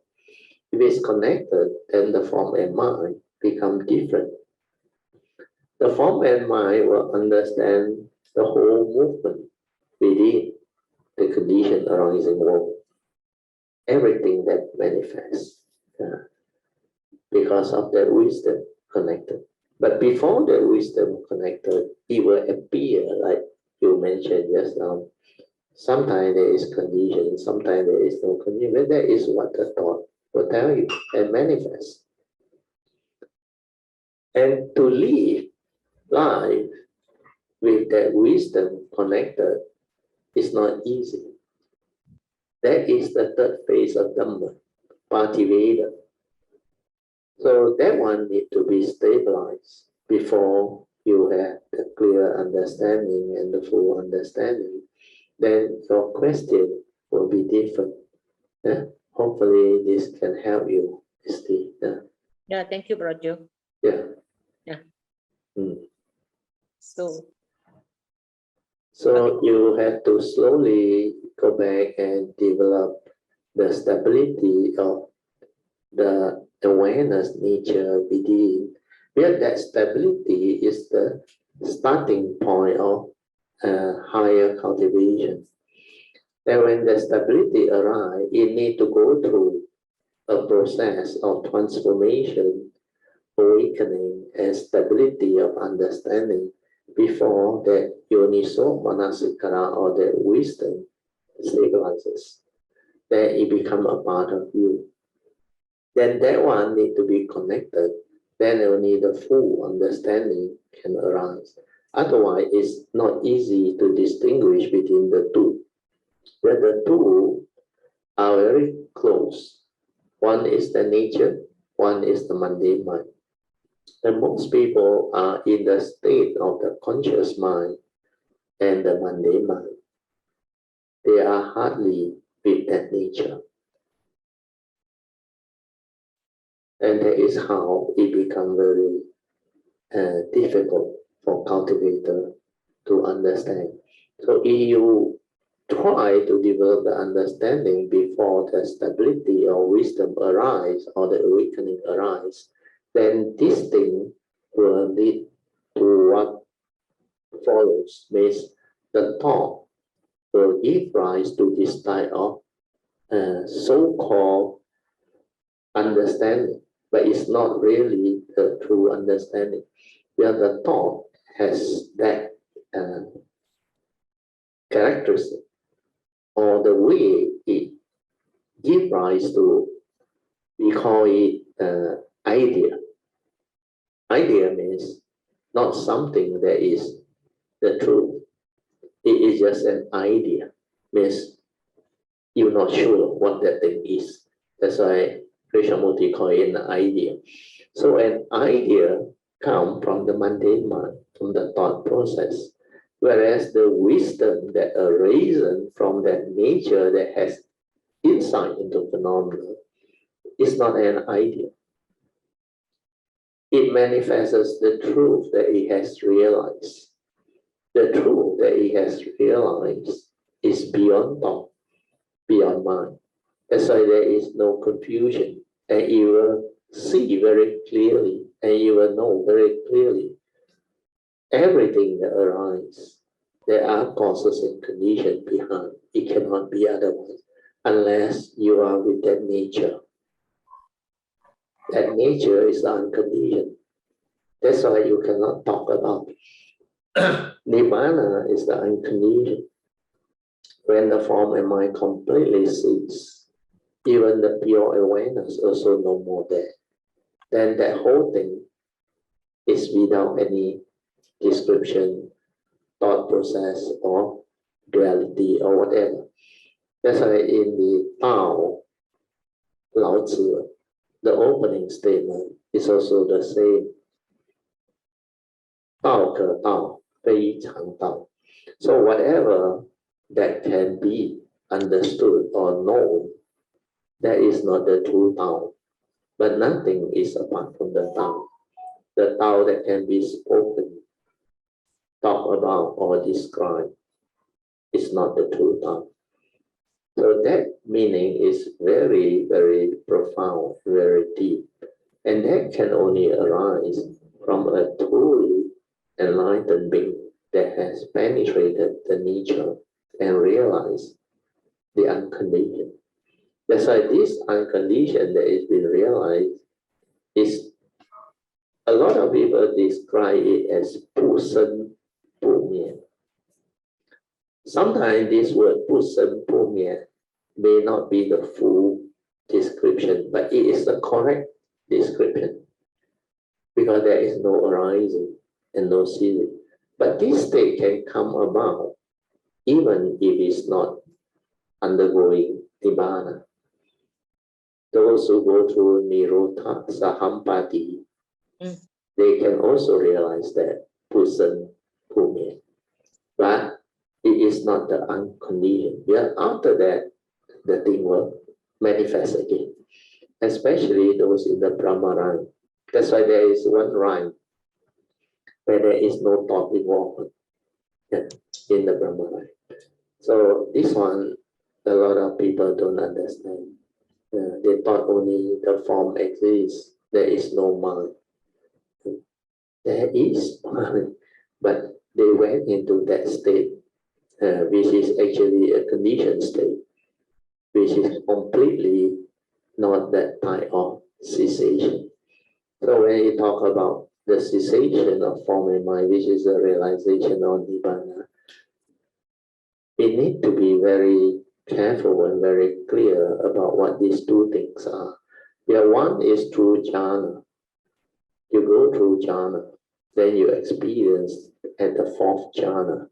If it's connected, then the form and mind become different. The form and mind will understand the whole movement within the condition arising world. Everything that manifests because of that wisdom connected. But before the wisdom connected, it will appear like you mentioned just now. Sometimes there is condition, sometimes there is no condition. But that is what the thought will tell you and manifest. And to live life with that wisdom connected is not easy. That is the third phase of Dhamma, Pativeda. So that one need to be stabilized before you have the clear understanding and the full understanding. Then your question will be different. Yeah? Hopefully this can help you, Steve. Yeah, thank you, Brother. Yeah. Yeah. So Okay. you have to slowly go back and develop the stability of the awareness nature within, where that stability is the starting point of higher cultivation. And when the stability arrives, it needs to go through a process of transformation, awakening, and stability of understanding before that yoniso manasikara or that wisdom stabilizes. Then it becomes a part of you. Then that one need to be connected. Then only the full understanding can arise. Otherwise, it's not easy to distinguish between the two. But the two are very close. One is the nature, one is the mundane mind. And most people are in the state of the conscious mind and the mundane mind. They are hardly with that nature. And that is how it becomes very difficult for cultivator to understand. So if you try to develop the understanding before the stability or wisdom arise or the awakening arise, then this thing will lead to what follows, means the thought will give rise to this type of so-called understanding, but it's not really the true understanding. Where the thought has that characteristic or the way it gives rise to, we call it idea. Idea means not something that is the truth. It is just an idea. Means you're not sure what that thing is. That's why Krishnamurti call it an idea. So an idea comes from the mundane mind, from the thought process. Whereas the wisdom that arises from that nature that has insight into phenomena is not an idea. It manifests the truth that it has realized. The truth that it has realized is beyond thought, beyond mind. That's why there is no confusion, and you will see very clearly, and you will know very clearly everything that arises. There are causes and conditions behind. It cannot be otherwise, unless you are with that nature. That nature is unconditioned. That's why you cannot talk about Nirvana is the unconditioned. When the form and mind completely cease, even the pure awareness also no more there. Then that whole thing is without any description, thought process, or duality, or whatever. That's why in the Tao, Lao Tzu, the opening statement is also the same. Tao ke Tao, Fei Chang Tao. So whatever that can be understood or known, that is not the true Tao. But nothing is apart from the Tao. The Tao that can be spoken, talked about, or described is not the true Tao. So that meaning is very, very profound, very deep. And that can only arise from a truly enlightened being that has penetrated the nature and realized the unconditioned. That's why this unconditioned that is being realized is, a lot of people describe it as 不生不灭. Sometimes this word 不生不灭 may not be the full description, but it is the correct description, because there is no arising and no ceasing. But this state can come about even if it's not undergoing Nibbana. Those who go through Nirodha Sahampati, they can also realize that Pusan Pumya. But it is not the unconditioned. Yeah, after that, the thing will manifest again. Especially those in the Brahma line. That's why there is one line where there is no thought involvement in the Brahma line. So this one, a lot of people don't understand. They thought only the form exists. There is no mind. There is mind, but they went into that state, which is actually a conditioned state, which is completely not that type of cessation. So when you talk about the cessation of form and mind, which is the realization of Nibbana, we need to be very careful and very clear about what these two things are. Yeah, one is through jhana. You go through jhana, then you experience at the fourth jhana,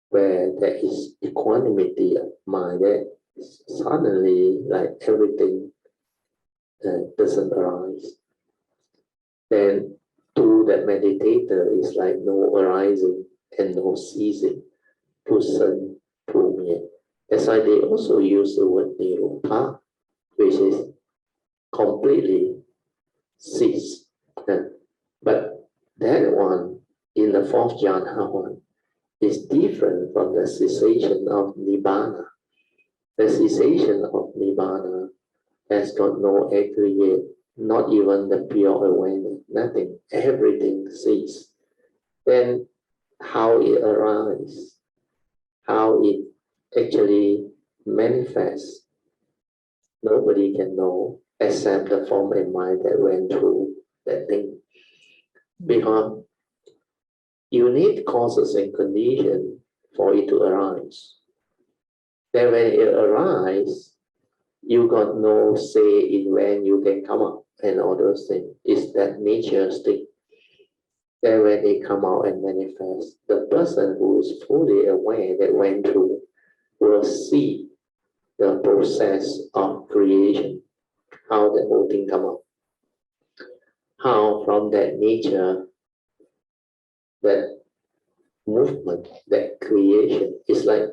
where there is equanimity of mind, that suddenly like everything doesn't arise. Then to the meditator is like no arising and no ceasing. Pusan Pumya. That's why they also use the word Nirodha, which is completely cease. But that one, in the fourth jhana one, is different from the cessation of Nibbana. The cessation of Nibbana has got no aggregate, not even the pure awareness, nothing, everything ceases. Then how it arises, how it actually manifests, nobody can know except the form and mind that went through that thing. Because you need causes and conditions for it to arise. Then when it arises, you got no say in when you can come out and all those things. It's that nature state. Then when they come out and manifest, the person who is fully aware that went through will see the process of creation, how the whole thing come out. How from that nature, that movement, that creation, is like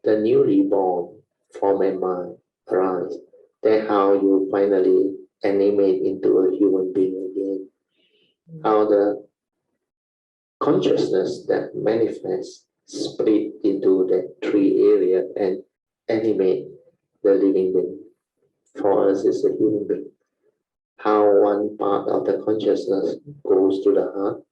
the newly born form and mind arise. Then how you finally animate into a human being again. How the consciousness that manifests split into that three areas and animate the living being. For us, it's a human being. How one part of the consciousness goes to the heart,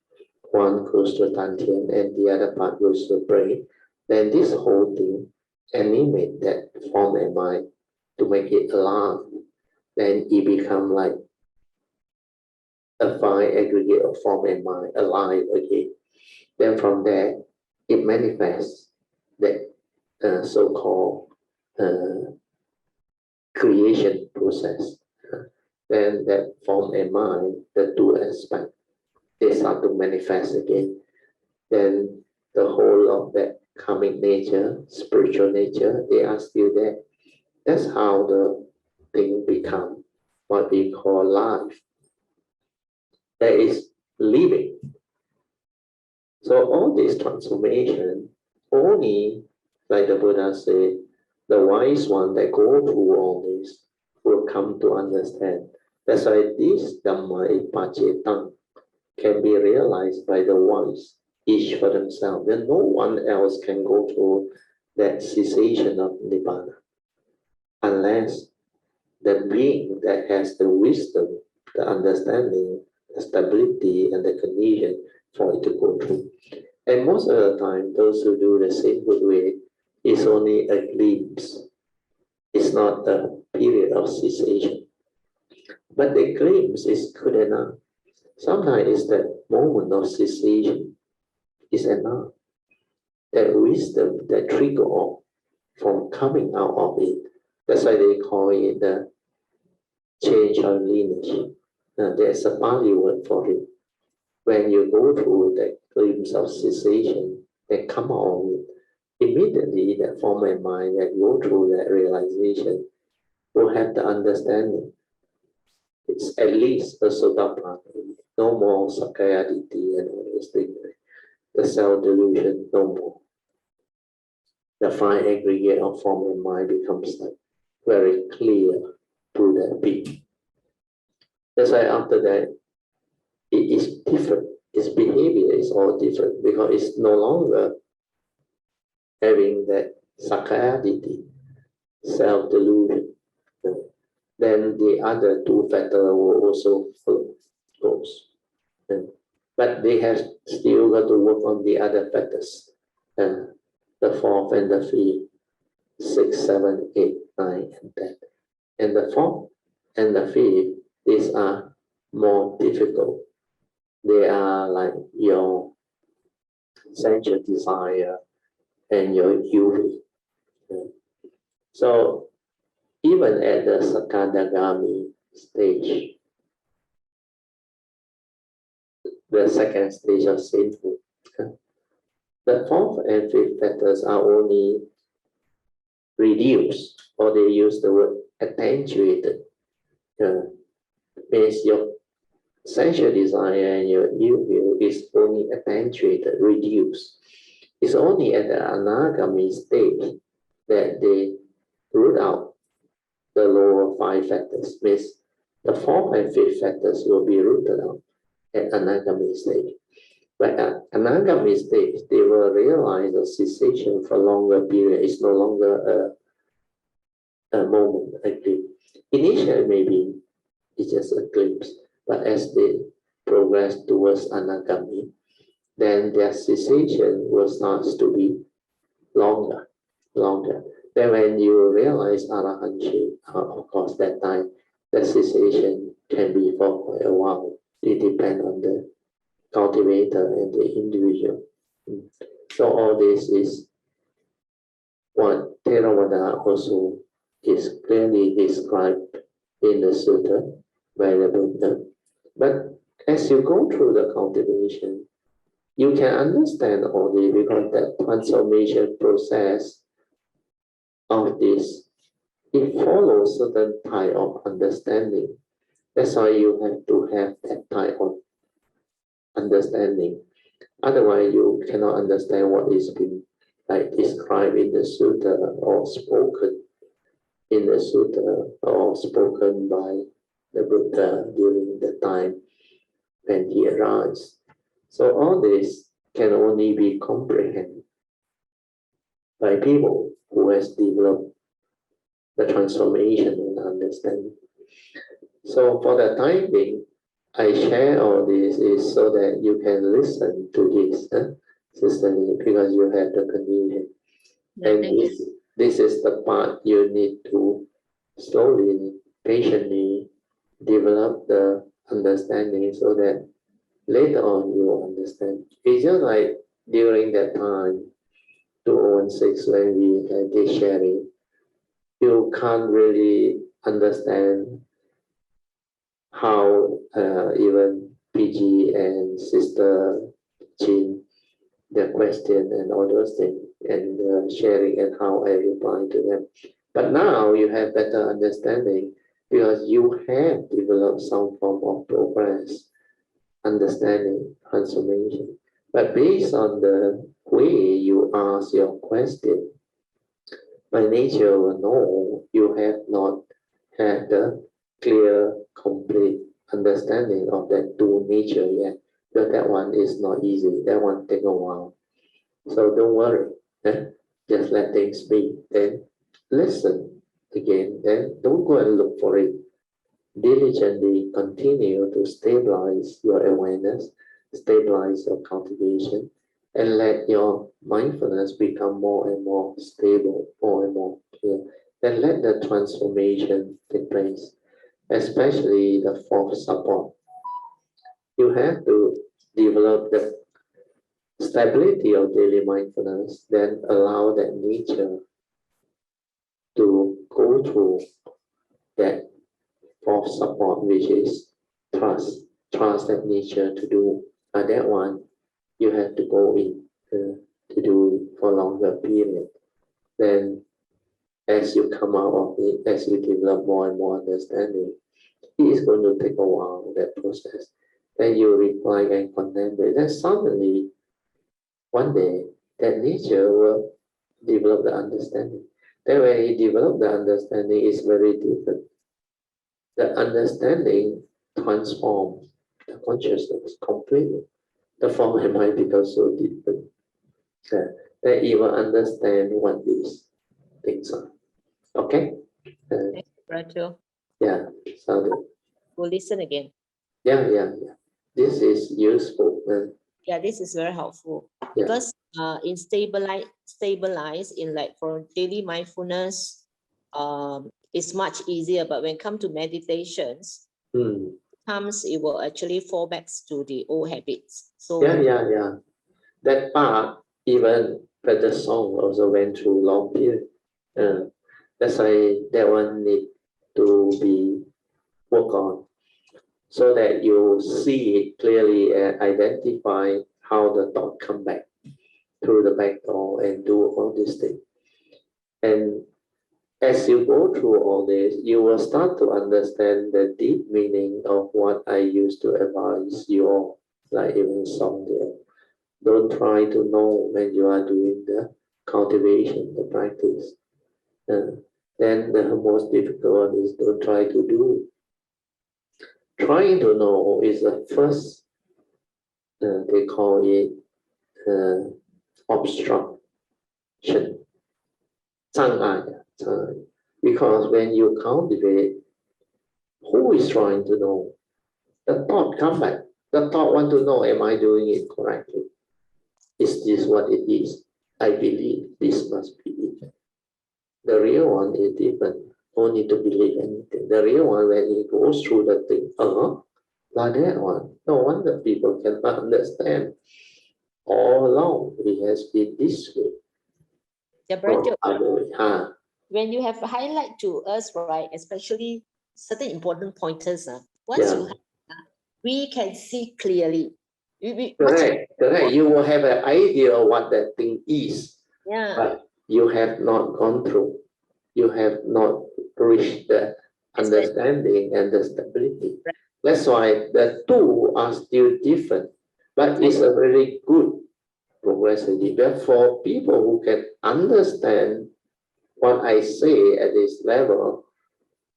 one goes to Dantian, and the other part goes to the brain. Then this whole thing animate that form and mind to make it alive. Then it become like a fine aggregate of form and mind alive again. Then from there, it manifests that so-called creation process. Then that form and mind, the two aspects, they start to manifest again. Then the whole of that karmic nature, spiritual nature, they are still there. That's how the thing become what we call life. That is living. So all this transformation, only, like the Buddha said, the wise one that go through all this will come to understand. That's why this Dhamma Ipacetang can be realized by the wise, each for themselves. Then no one else can go through that cessation of Nibbana, unless the being that has the wisdom, the understanding, the stability, and the condition for it to go through. And most of the time, those who do the same good way is only a glimpse. It's not a period of cessation. But the glimpse is good enough. Sometimes it's that moment of cessation is enough. That wisdom, that trigger off from coming out of it. That's why they call it the change of lineage. There's a Pali word for it. When you go through that glimpse of cessation that come on immediately, that form and mind that go through that realization will have the understanding. It's at least a sotapanna, no more sakayaditi and all those things. The self-delusion, no more. The fine aggregate of form and mind becomes like very clear to that being. That's why after that, it is different. Its behavior is all different because it's no longer having that sakayaditi, self-delusion. Then the other two factors will also follow those. But they have still got to work on the other factors. The fourth and the fifth, 6, 7, 8, 9, and 10. And the fourth and the fifth, these are more difficult. They are like your sensual desire and your youth. So even at the Sakadagami stage, the second stage of sainthood, the fourth and fifth factors are only reduced, or they use the word attenuated. Means your sensual desire and your ill will is only attenuated, reduced. It's only at the anagami stage that they root out the lower five factors. Means the fourth and fifth factors will be rooted out at anagami stage. But at anagami stage, they will realize the cessation for longer period is no longer a moment, a glimpse. Initially, maybe it's just a glimpse, but as they progress towards anagami, then their cessation will start to be longer. Then when you realize arahantship, of course, that time the cessation can be for quite a while. It depends on the cultivator and the individual. So all this is what Theravada also is clearly described in the Sutra by the Buddha. But as you go through the cultivation, you can understand all this because that transformation process of this, it follows certain type of understanding. That's why you have to have that type of understanding. Otherwise, you cannot understand what is being like described in the Sutra or spoken in the Sutra or spoken by the Buddha during the time when he arrives. So all this can only be comprehended by people who has developed the transformation and understanding. So for the time being, I share all this is so that you can listen to this, Sister Lee, because you have the condition. And this is the part you need to slowly, patiently develop the understanding so that later on you will understand. It's just like during that time, 2016, when we had this sharing, you can't really understand how even PG and Sister Jean, their question and all those things, and sharing and how I reply to them. But now you have better understanding because you have developed some form of progress, understanding, transformation. But based on the way you ask your question, by nature will know you have not had the clear, complete understanding of that two nature yet. Because that one is not easy. That one take a while. So don't worry. Just let things be. Then listen again. Then don't go and look for it. Diligently continue to stabilize your awareness, stabilize your cultivation, and let your mindfulness become more and more stable, more and more clear. Then let the transformation take place, especially the fourth support. You have to develop the stability of daily mindfulness, then allow that nature to go through that fourth support, which is trust that nature to do. That one, you have to go in to do for longer period. Then as you come out of it, as you develop more and more understanding, it is going to take a while, that process. Then you reply and contemplate. Then suddenly, one day, that nature will develop the understanding. Then when it develops the understanding, is very different. The understanding transforms the consciousness completely. The form and mind become so different that you will understand what these things are. Okay? Thank you, Raju. Yeah, sounded. We'll listen again. Yeah. This is useful. Yeah, this is very helpful Yeah. because in stabilize in like for daily mindfulness, it's much easier. But when it comes to meditations, it will actually fall back to the old habits. So yeah. That part, even the song also went through long period. That's why that one need to be worked on, so that you see it clearly and identify how the thought come back through the back door and do all these things. And as you go through all this, you will start to understand the deep meaning of what I used to advise you all, like even some there. Don't try to know when you are doing the cultivation, the practice. Then the most difficult one is don't try to do. Trying to know is the first, they call it obstruction. 障碍. Because when you cultivate, who is trying to know? The thought come back. The thought want to know, am I doing it correctly? Is this what it is? I believe this must be it. The real one is different. No need to believe anything. The real one, when he goes through the thing, like that one. No wonder people cannot understand. All along, it has been this way. When you have highlight to us, right, especially certain important pointers, once you we can see clearly. Correct. You will have an idea of what that thing is. Yeah. But you have not gone through. You have not reached the understanding and the stability. Right. That's why the two are still different. But it's a very good progressively. Therefore, people who can understand what I say at this level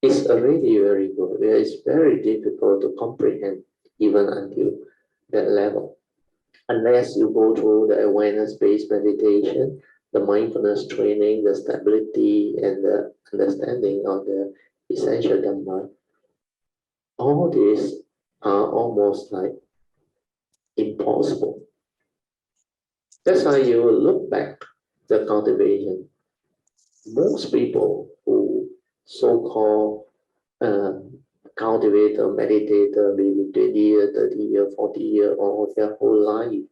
is already very good. It's very difficult to comprehend even until that level. Unless you go through the awareness-based meditation, the mindfulness training, the stability, and the understanding of the essential Dhamma, all these are almost like impossible. That's why you look back the cultivation. Most people who so-called cultivator, meditator, maybe 20 years, 30 years, 40 years, or their whole life,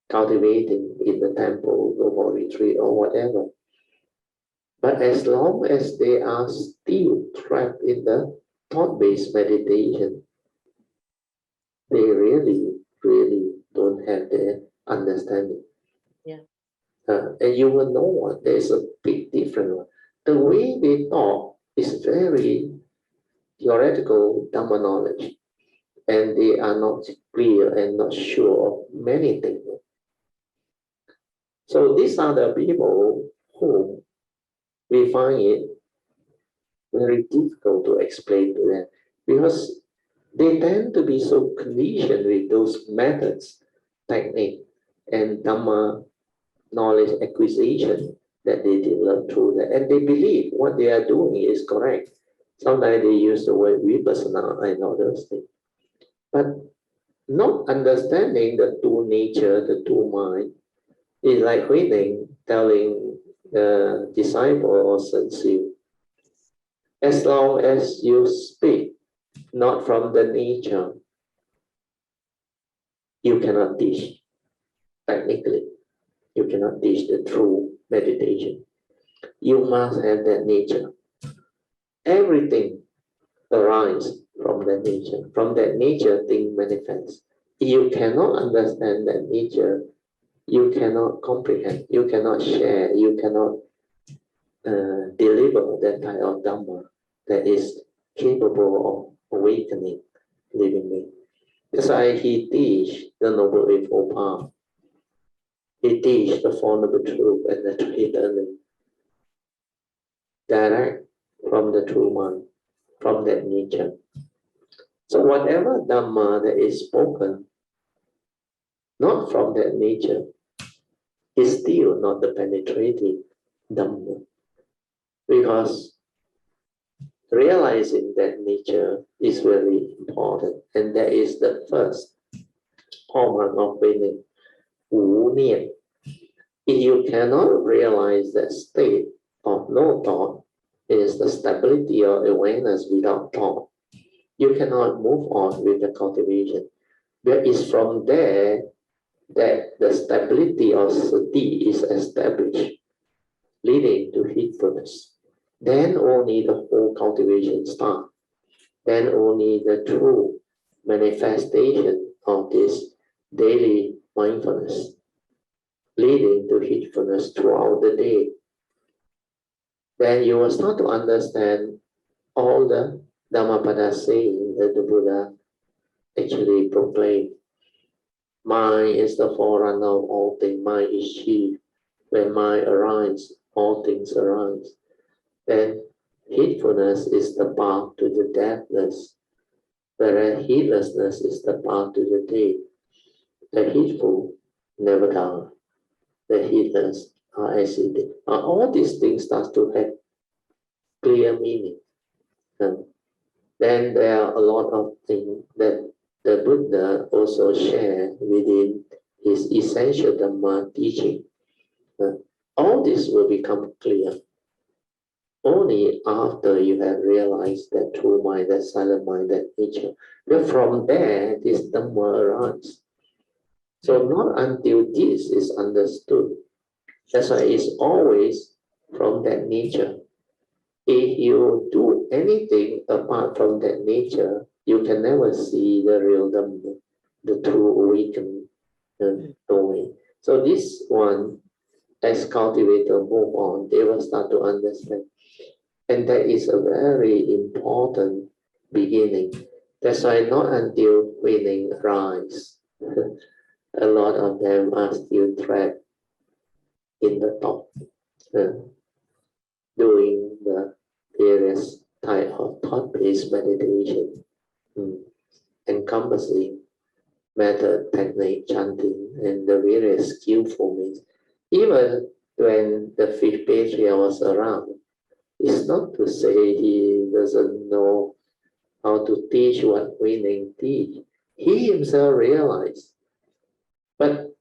cultivating in the temple, go for retreat or whatever. But as long as they are still trapped in the thought-based meditation, they really don't have the understanding. Yeah. And you will know what there's a big difference. The way they talk is very theoretical Dhamma knowledge, and they are not clear and not sure of many things. So these are the people whom we find it very difficult to explain to them, because they tend to be so conditioned with those methods, technique, and Dhamma knowledge acquisition that they develop through that. And they believe what they are doing is correct. Sometimes they use the word vipassana and all those things. But not understanding the two nature, the two mind, is like Huining telling the disciple or Sensiu, as long as you speak not from the nature, you cannot teach. Technically, you cannot teach the true meditation. You must have that nature. Everything arises from that nature. From that nature, thing manifests. you cannot understand that nature, you cannot comprehend, you cannot share, you cannot deliver that type of Dhamma that is capable of awakening living being. That's why he teach the Noble Eightfold Path. He teach the Four Noble Truth and the Three Learning direct from the true mind, from that nature. So whatever Dhamma that is spoken, not from that nature, is still not the penetrating Dhamma. Because realizing that nature is very important, and that is the first hallmark of winning. Wu Nian. If you cannot realize that state of no thought is the stability of awareness without thought, you cannot move on with the cultivation. But it's from there that the stability of sati is established, leading to heedfulness. Then only the whole cultivation starts. Then only the true manifestation of this daily mindfulness, leading to heedfulness throughout the day. Then you will start to understand all the Dhammapada saying that the Buddha actually proclaimed. Mind is the forerunner of all things. Mind is chief. When mind arises, all things arise. Then heedfulness is the path to the deathless, whereas heedlessness is the path to the day. The heedful never die. The heedless are as it is. All these things start to have clear meaning. And then there are a lot of things that the Buddha also shared within his essential Dhamma teaching. All this will become clear only after you have realized that true mind, that silent mind, that nature. But from there, this Dhamma arises. So not until this is understood. That's why it's always from that nature. If you do anything apart from that nature, you can never see the real Dhamma, the true awakening way. So this one, as cultivator move on, they will start to understand. And that is a very important beginning. That's why not until winning rise, a lot of them are still trapped in the top, doing the various type of thought-based meditation, encompassing method, technique, chanting, and the various skillful means. Even when the fifth patriarch was around, it's not to say he doesn't know how to teach what winning teach. He himself realized. But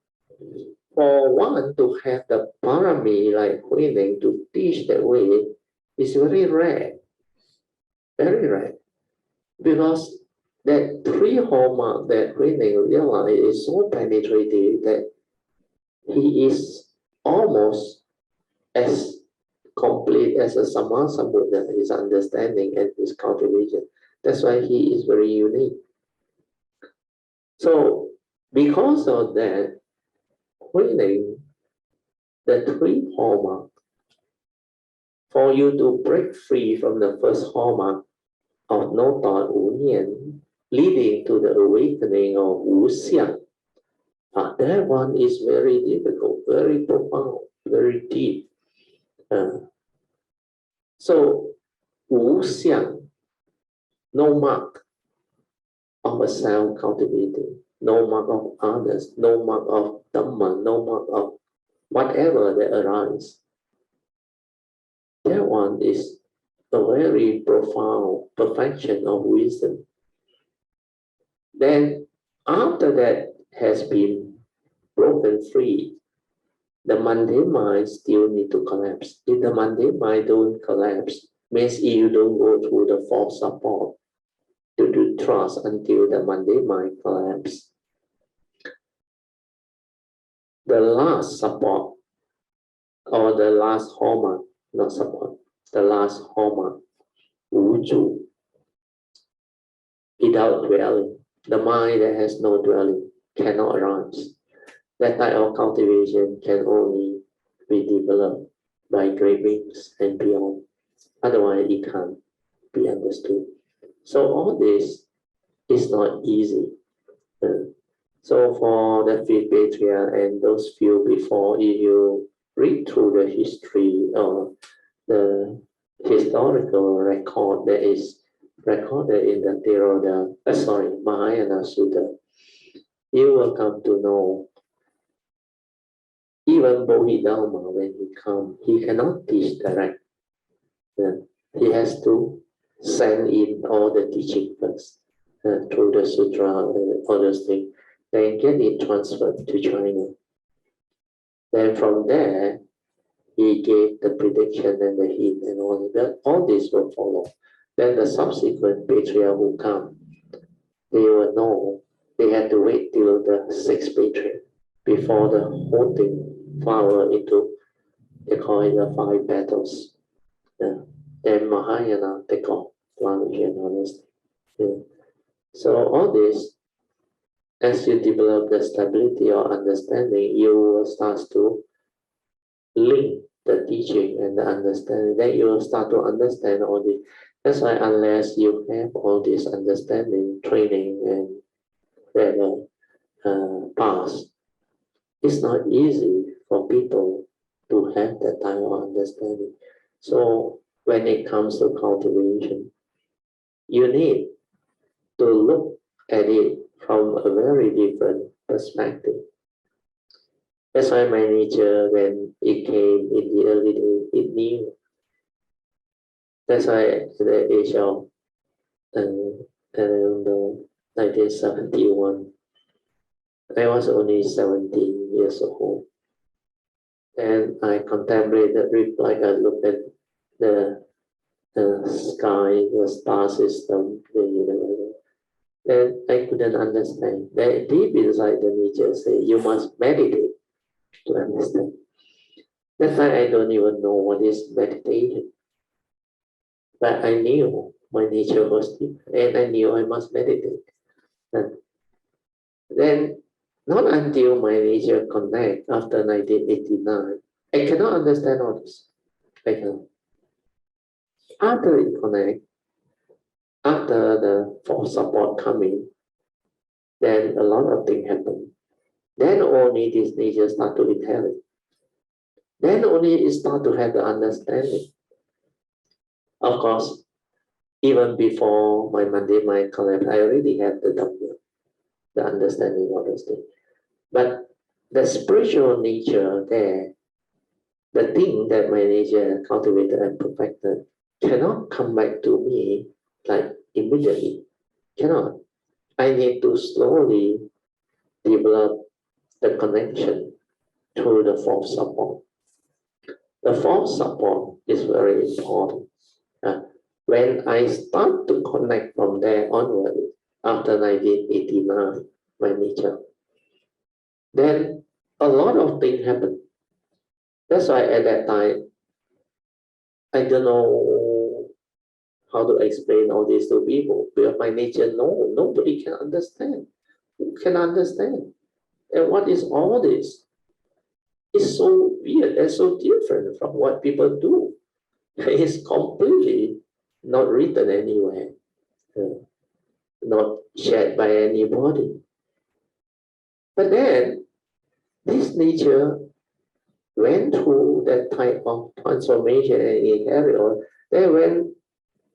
for one to have the parami like winning to teach that way is very rare. Very rare. Because that three hallmark that winning realized is so penetrating that he is almost as complete as a Sammasambuddha, his understanding and his cultivation. That's why he is very unique. So because of that, winning the three hallmark, for you to break free from the first hallmark of no thought, Wu Nian, leading to the awakening of Wu Xiang, that one is very difficult, very profound, very deep. So Wu Xiang, no mark of a self cultivating, no mark of others, no mark of Dhamma, no mark of whatever that arises. That one is a very profound perfection of wisdom. Then after that has been broken free, the mundane mind still need to collapse. If the mundane mind don't collapse, means you don't go through the false support to do trust until the mundane mind collapse. The last support or the last hallmark, not support, the last hallmark, Wuju, without dwelling, the mind that has no dwelling. cannot arise. That type of cultivation can only be developed by great beings and beyond. Otherwise, it can't be understood. So all this is not easy. So for the fifth patriarch and those few before, if you read through the history or the historical record that is recorded in the Mahayana Sutra, you will come to know even Bodhidharma, when he comes, he cannot teach direct. He has to send in all the teaching first through the sutra and all those things, then get it transferred to China. Then from there, he gave the prediction and the hint and all that. All this will follow. Then the subsequent patriarch who come, they will know. They had to wait till the sixth patriarch before the whole thing flower into, they call it the five petals. Then Mahayana take off, flourish and all this. So all this, as you develop the stability or understanding, you will start to link the teaching and the understanding. Then you will start to understand all this. That's why unless you have all this understanding, training, and past, it's not easy for people to have that type of understanding. So when it comes to cultivation, you need to look at it from a very different perspective. That's why my nature, when it came in the early days, it knew. That's why at the age of 1971, I was only 17 years old. And I contemplated, like I looked at the sky, the star system, the universe. And I couldn't understand. Then deep inside the nature say, you must meditate to understand. That's why I don't even know what is meditation. But I knew my nature was deep, and I knew I must meditate. And then, not until my nature connect after 1989, I cannot understand all this. I cannot. After it connect, after the force support coming, then a lot of things happen. Then only this nature start to inherit. Then only it start to have the understanding. Of course, even before my Monday mind collapse, I already had the Dhamma, the understanding of those things. But the spiritual nature there, the thing that my nature cultivated and perfected, cannot come back to me like immediately. Cannot. I need to slowly develop the connection through the fourth support. The fourth support is very important. When I start to connect from there onward, after 1989, my nature, then a lot of things happen. That's why at that time, I don't know how to explain all this to people, because my nature, no, nobody can understand. Who can understand? And what is all this? It's so weird and so different from what people do. It's completely not written anywhere, not shared by anybody. But then, this nature went through that type of transformation and inherit. Then when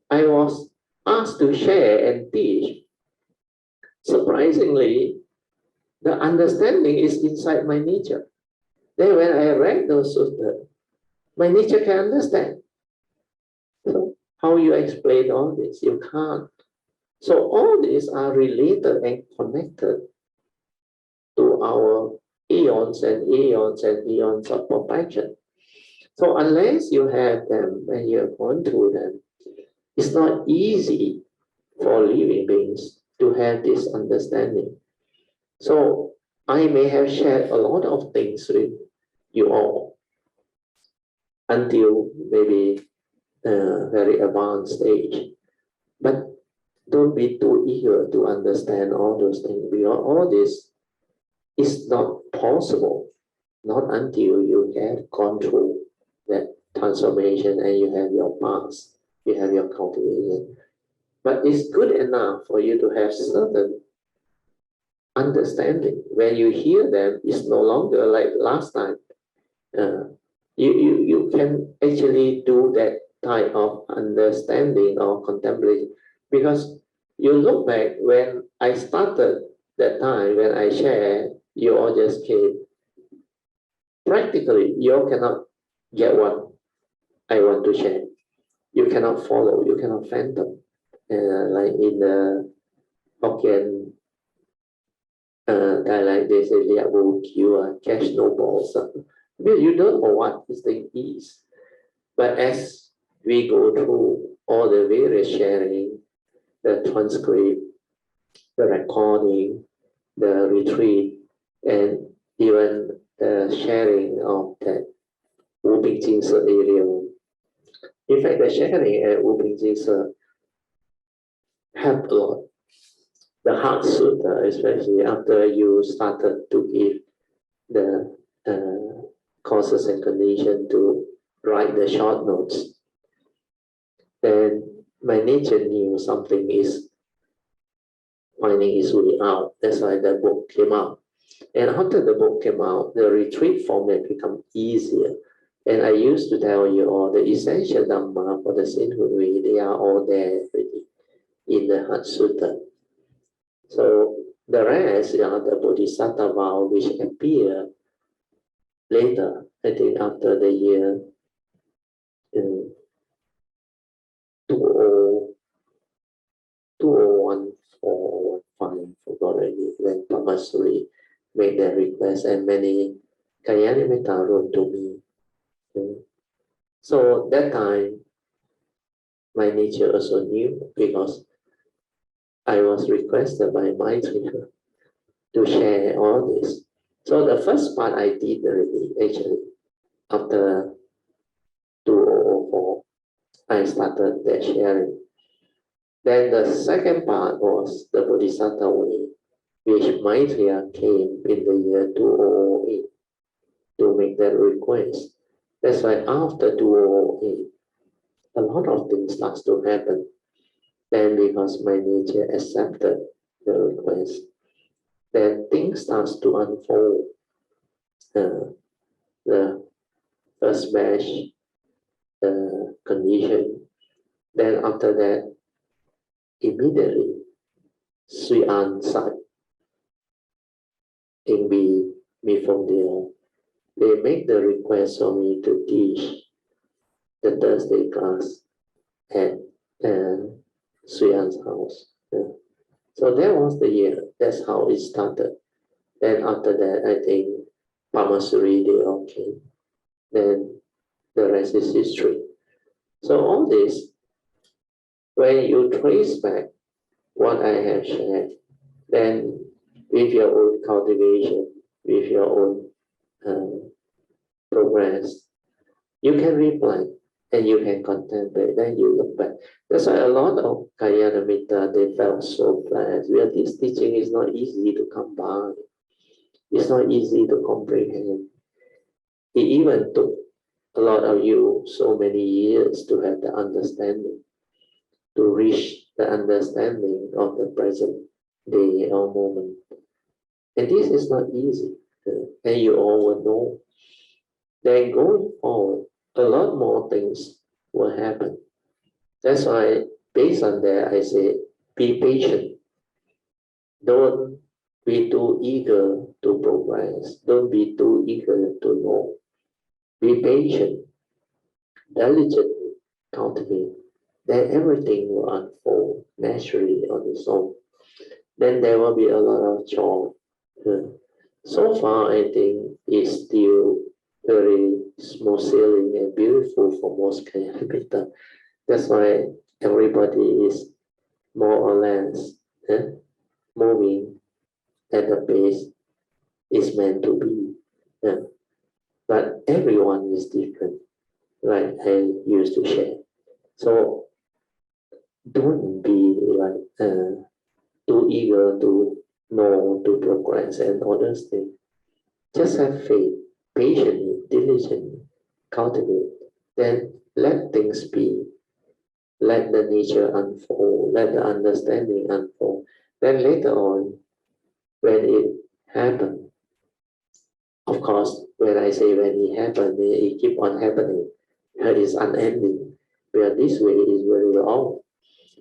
I was asked to share and teach, surprisingly, the understanding is inside my nature. Then when I read those sutras, my nature can understand. So how you explain all this? You can't. So all these are related and connected to our eons and eons and eons of perfection. So unless you have them and you have gone through them, it's not easy for living beings to have this understanding. So I may have shared a lot of things with you all until maybe a very advanced stage. But don't be too eager to understand all those things, because all this it's not possible, not until you have gone through that transformation and you have your past, you have your cultivation. But it's good enough for you to have certain understanding. When you hear them, it's no longer like last time. You can actually do that type of understanding or contemplation, because you look back when I started that time, when I shared, you all just came. Practically, you all cannot get what I want to share. You cannot follow, you cannot fathom. Like in the Hokkien dialect, they say, cash no balls. Well, you don't know what this thing is. But as we go through all the various sharing, the transcript, the recording, the retreat, and even the sharing of that Wu Bing Jing Se area. In fact, the sharing at Wu Bing Jing Se helped a lot. The Heart Sutra, especially after you started to give the causes and conditions to write the short notes, then my nature knew something is finding its way out. That's why the book came out. And after the book came out, the retreat format became easier. And I used to tell you all the essential Dhamma for the sainthood way, they are all there already in the Heart Sutra. So the rest are the Bodhisattva vow, which appear later, I think after the year 2014 or 15, forgot already, when Pamasuri made that request, and many Kalyanamitta wrote to me. So that time, my nature also knew, because I was requested by Maitreya to share all this. So the first part I did already, actually, after 2004, I started that sharing. Then the second part was the Bodhisattva way, which Maitreya came in the year 2008 to make that request. That's why after 2008, a lot of things starts to happen. Then because my nature accepted the request, then things starts to unfold. The first batch, the condition. Then after that, immediately, Sui An Sai, in me from there, they make the request for me to teach the Thursday class at Sui An's house. So that was the year. That's how it started. Then after that, I think Pamasuri, they all came. Then the rest is history. So all this, when you trace back what I have shared, then with your own cultivation, with your own progress, you can reflect and you can contemplate, then you look back. That's why a lot of Kalyanamitta, they felt so blessed. Well, this teaching is not easy to come by. It's not easy to comprehend. It even took a lot of you so many years to have the understanding, to reach the understanding of the present day or moment. And this is not easy. And you all will know. Then going forward, a lot more things will happen. That's why, based on that, I say, be patient. Don't be too eager to progress. Don't be too eager to know. Be patient. Diligently cultivate. Then everything will unfold naturally on its own. Then there will be a lot of joy. So far, I think it's still very smooth sailing and beautiful for most Kalyanamitta. That's why everybody is more or less moving at the pace it's meant to be. But everyone is different, like I used to share. So don't be like too eager to know to progress and all those things. Just have faith, patiently, diligently, cultivate. Then let things be. Let the nature unfold. Let the understanding unfold. Then later on, when it happens, of course, when I say when it happens, it keep on happening. It is unending. Where this way is very long.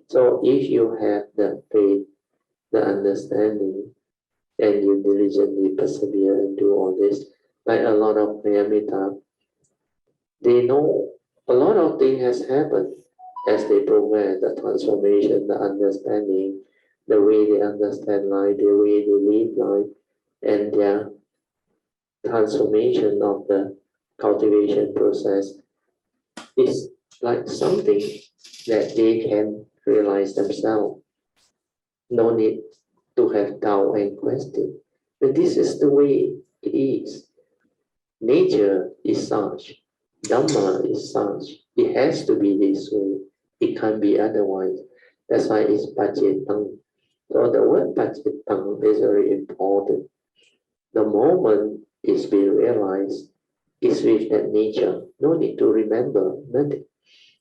So if you have the faith, the understanding, and you diligently persevere and do all this, like a lot of Prayamita, they know a lot of things has happened as they progress, the transformation, the understanding, the way they understand life, the way they live life, and their transformation of the cultivation process is like something that they can realize themselves. No need to have doubt and question. But this is the way it is. Nature is such. Dhamma is such. It has to be this way. It can't be otherwise. That's why it's Pacetang. So the word Pacetang is very important. The moment it's being realized, it's with that nature. No need to remember nothing.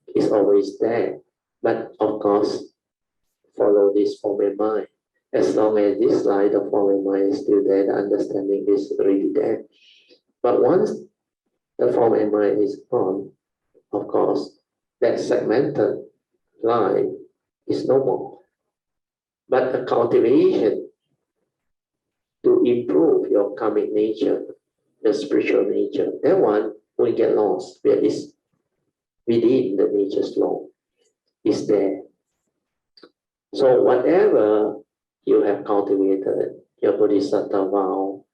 It's always there. But of course, follow this form and mind. As long as this light of form and mind is still there, the understanding is really there. But once the form and mind is gone, of course, that segmented line is no more. But the cultivation to improve your karmic nature, the spiritual nature, that one will get lost. Where is within the nature's law, is there. So whatever you have cultivated, your bodhisattva vow,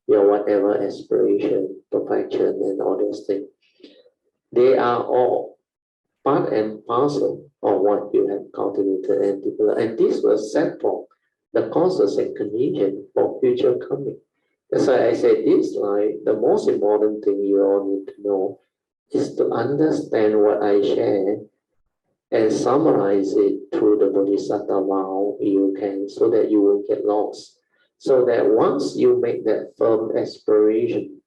your whatever aspiration, perfection, and all those things, they are all part and parcel of what you have cultivated and developed. And this was set for the causes and conditions for future coming. That's why I say this, like the most important thing you all need to know is to understand what I share and summarize it through the bodhisattva vow you can, so that you won't get lost. So that once you make that firm aspiration,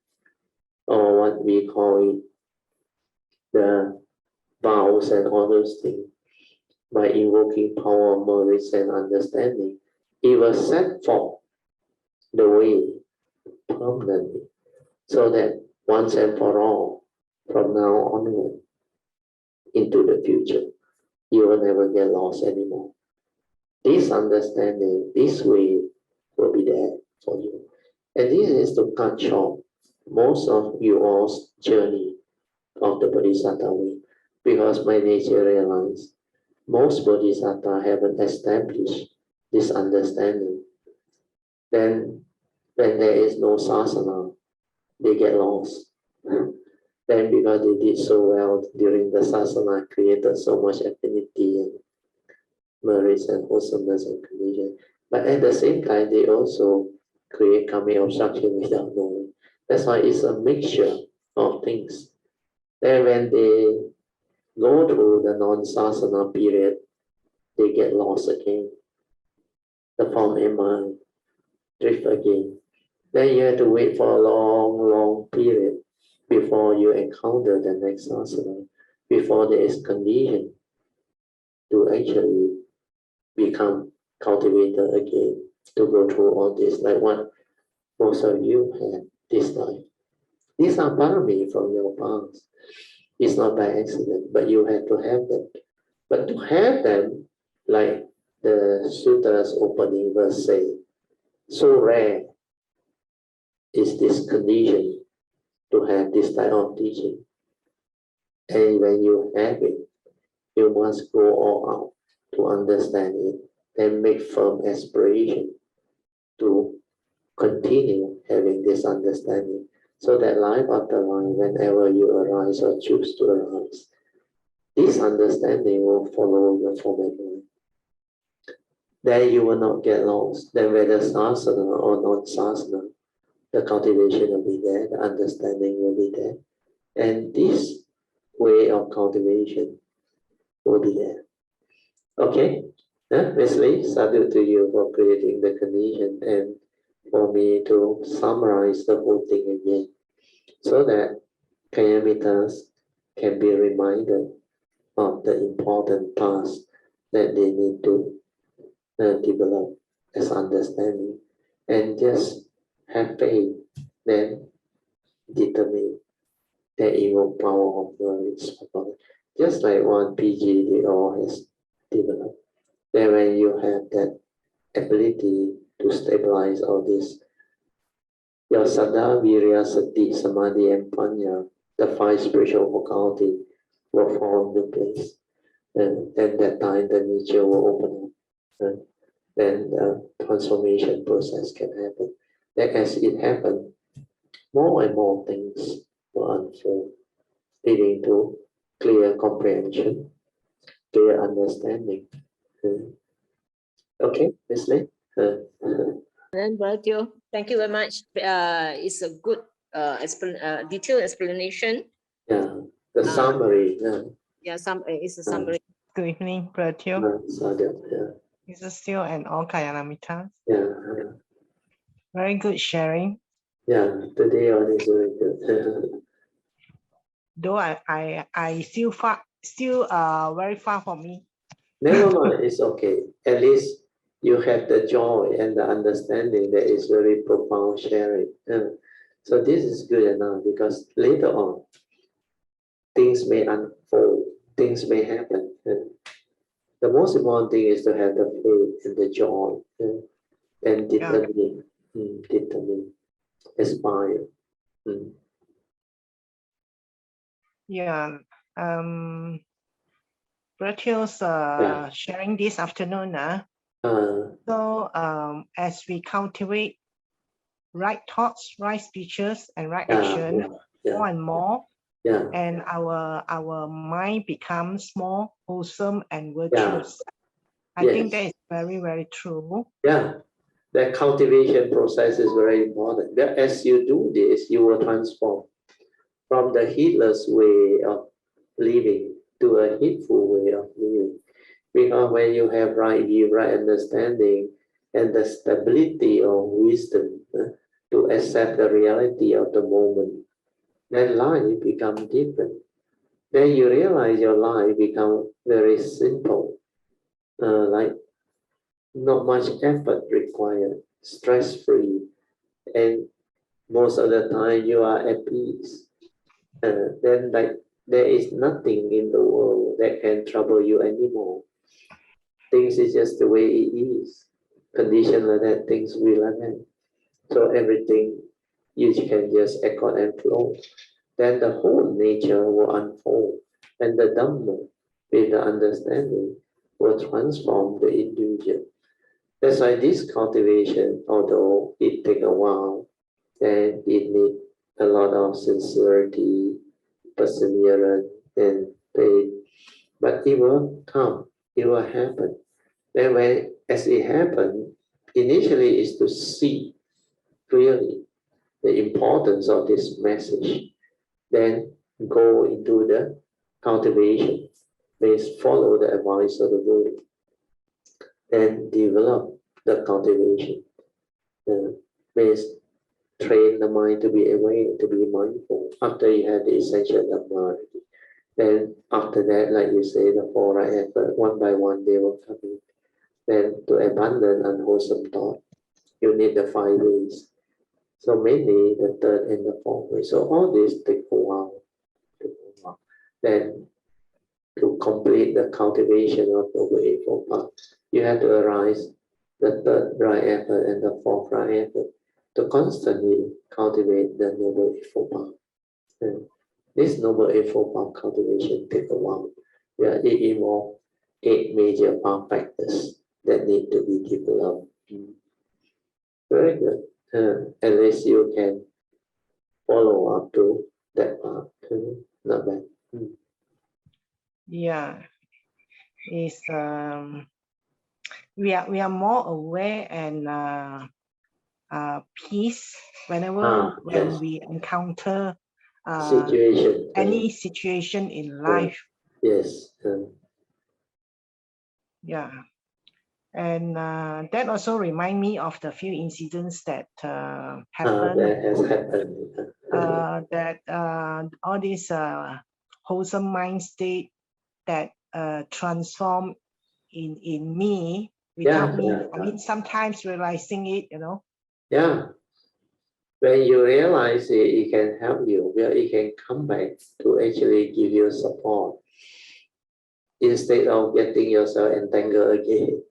or what we call it, the vows and all those things, by invoking power, merits, and understanding, it will set forth the way permanently, so that once and for all, from now onward, into the future, you will never get lost anymore. This understanding, this way will be there for you. And this is to cut short most of you all's journey of the Bodhisattva way, because my nature realized most Bodhisattvas haven't established this understanding. Then when there is no sasana, they get lost. Then because they did so well during the sasana, created so much affinity and merits and wholesomeness and condition. But at the same time, they also create karmic obstruction without knowing. That's why it's a mixture of things. Then when they go through the non-sasana period, they get lost again. The form and mind drift again. Then you have to wait for a long, long period before you encounter the next asana, before there is condition to actually become cultivated again, to go through all this, like what most of you had this time. These are parami from your past. It's not by accident, but you have to have them. But to have them, like the Sutra's opening verse say, so rare is this condition to have this type of teaching. And when you have it, you must go all out to understand it and make firm aspiration to continue having this understanding, so that life after life, whenever you arise or choose to arise, this understanding will follow your form and mind. Then you will not get lost. Then whether sasana or non-sasana, the cultivation will be there, the understanding will be there. And this way of cultivation will be there. Okay? Wesley, salute to you for creating the condition and for me to summarize the whole thing again, so that Kayamitas can be reminded of the important tasks that they need to develop as understanding, and just have faith, then determine the evil power of knowledge. Just like one PG they all has developed. Then when you have that ability to stabilize all this, your Saddha, Virya, Sati, Samadhi, and Panya, the five spiritual faculty, will fall into place. And at that time, the nature will open up. And then the transformation process can happen. And as it happens, more and more things will unfold, leading to clear comprehension, clear understanding. Okay, Ms. Lee? Then, Brother, thank you very much. It's a good detailed explanation. Yeah, the summary. Yeah, it's a summary. Good evening, Brother. Yeah. This is still an all Kayanamita. Yeah. Very good sharing. Yeah, today on is very good. Though I still very far from me. Never mind, it's okay. At least you have the joy and the understanding that is very profound sharing. So this is good enough, because later on, things may unfold, things may happen. The most important thing is to have the faith and the joy, and determine, aspire. Yeah. Brother's sharing this afternoon. So as we cultivate right thoughts, right speeches, and right action more and more, and our mind becomes more wholesome and virtuous. I think that is very, very true. Yeah, the cultivation process is very important. That as you do this, you will transform from the heedless way of living to a heedful way of living. Because when you have right view, right understanding, and the stability of wisdom to accept the reality of the moment, then life becomes different. Then you realize your life becomes very simple, like not much effort required, stress-free, and most of the time you are at peace. Then like there is nothing in the world that can trouble you anymore. Things is just the way it is. Condition like that, things will like that. So everything you can just accord and flow. Then the whole nature will unfold, and the Dhamma, with the understanding, will transform the individual. That's why this cultivation, although it takes a while, and it needs a lot of sincerity, perseverance, and faith, but it will come, it will happen. Then when, as it happens, initially is to see clearly the importance of this message, then go into the cultivation, means follow the advice of the Buddha, then develop the cultivation, means train the mind to be aware, to be mindful. After you have the essential Dhamma, then after that, like you say, the four right effort, one by one they will come in. Then to abandon unwholesome thought, you need the 5 ways. So mainly the third and the fourth way. So all this take a while. Then to complete the cultivation of the Eightfold Path, you have to arise the third right effort and the fourth right effort to constantly cultivate the Noble Eightfold Path. And this Noble Eightfold Path cultivation takes a while. It involves 8 major path factors that need to be developed. Very good. At least you can follow up to that part. Not bad. Yeah, is we are more aware and peace whenever when we encounter situation. any situation in life. Yes. Yeah. And that also remind me of the few incidents that happened. That has happened. That all this wholesome mind state that transform in me without me. I mean, sometimes realizing it, you know. Yeah. When you realize it, it can help you. Well, it can come back to actually give you support instead of getting yourself entangled again.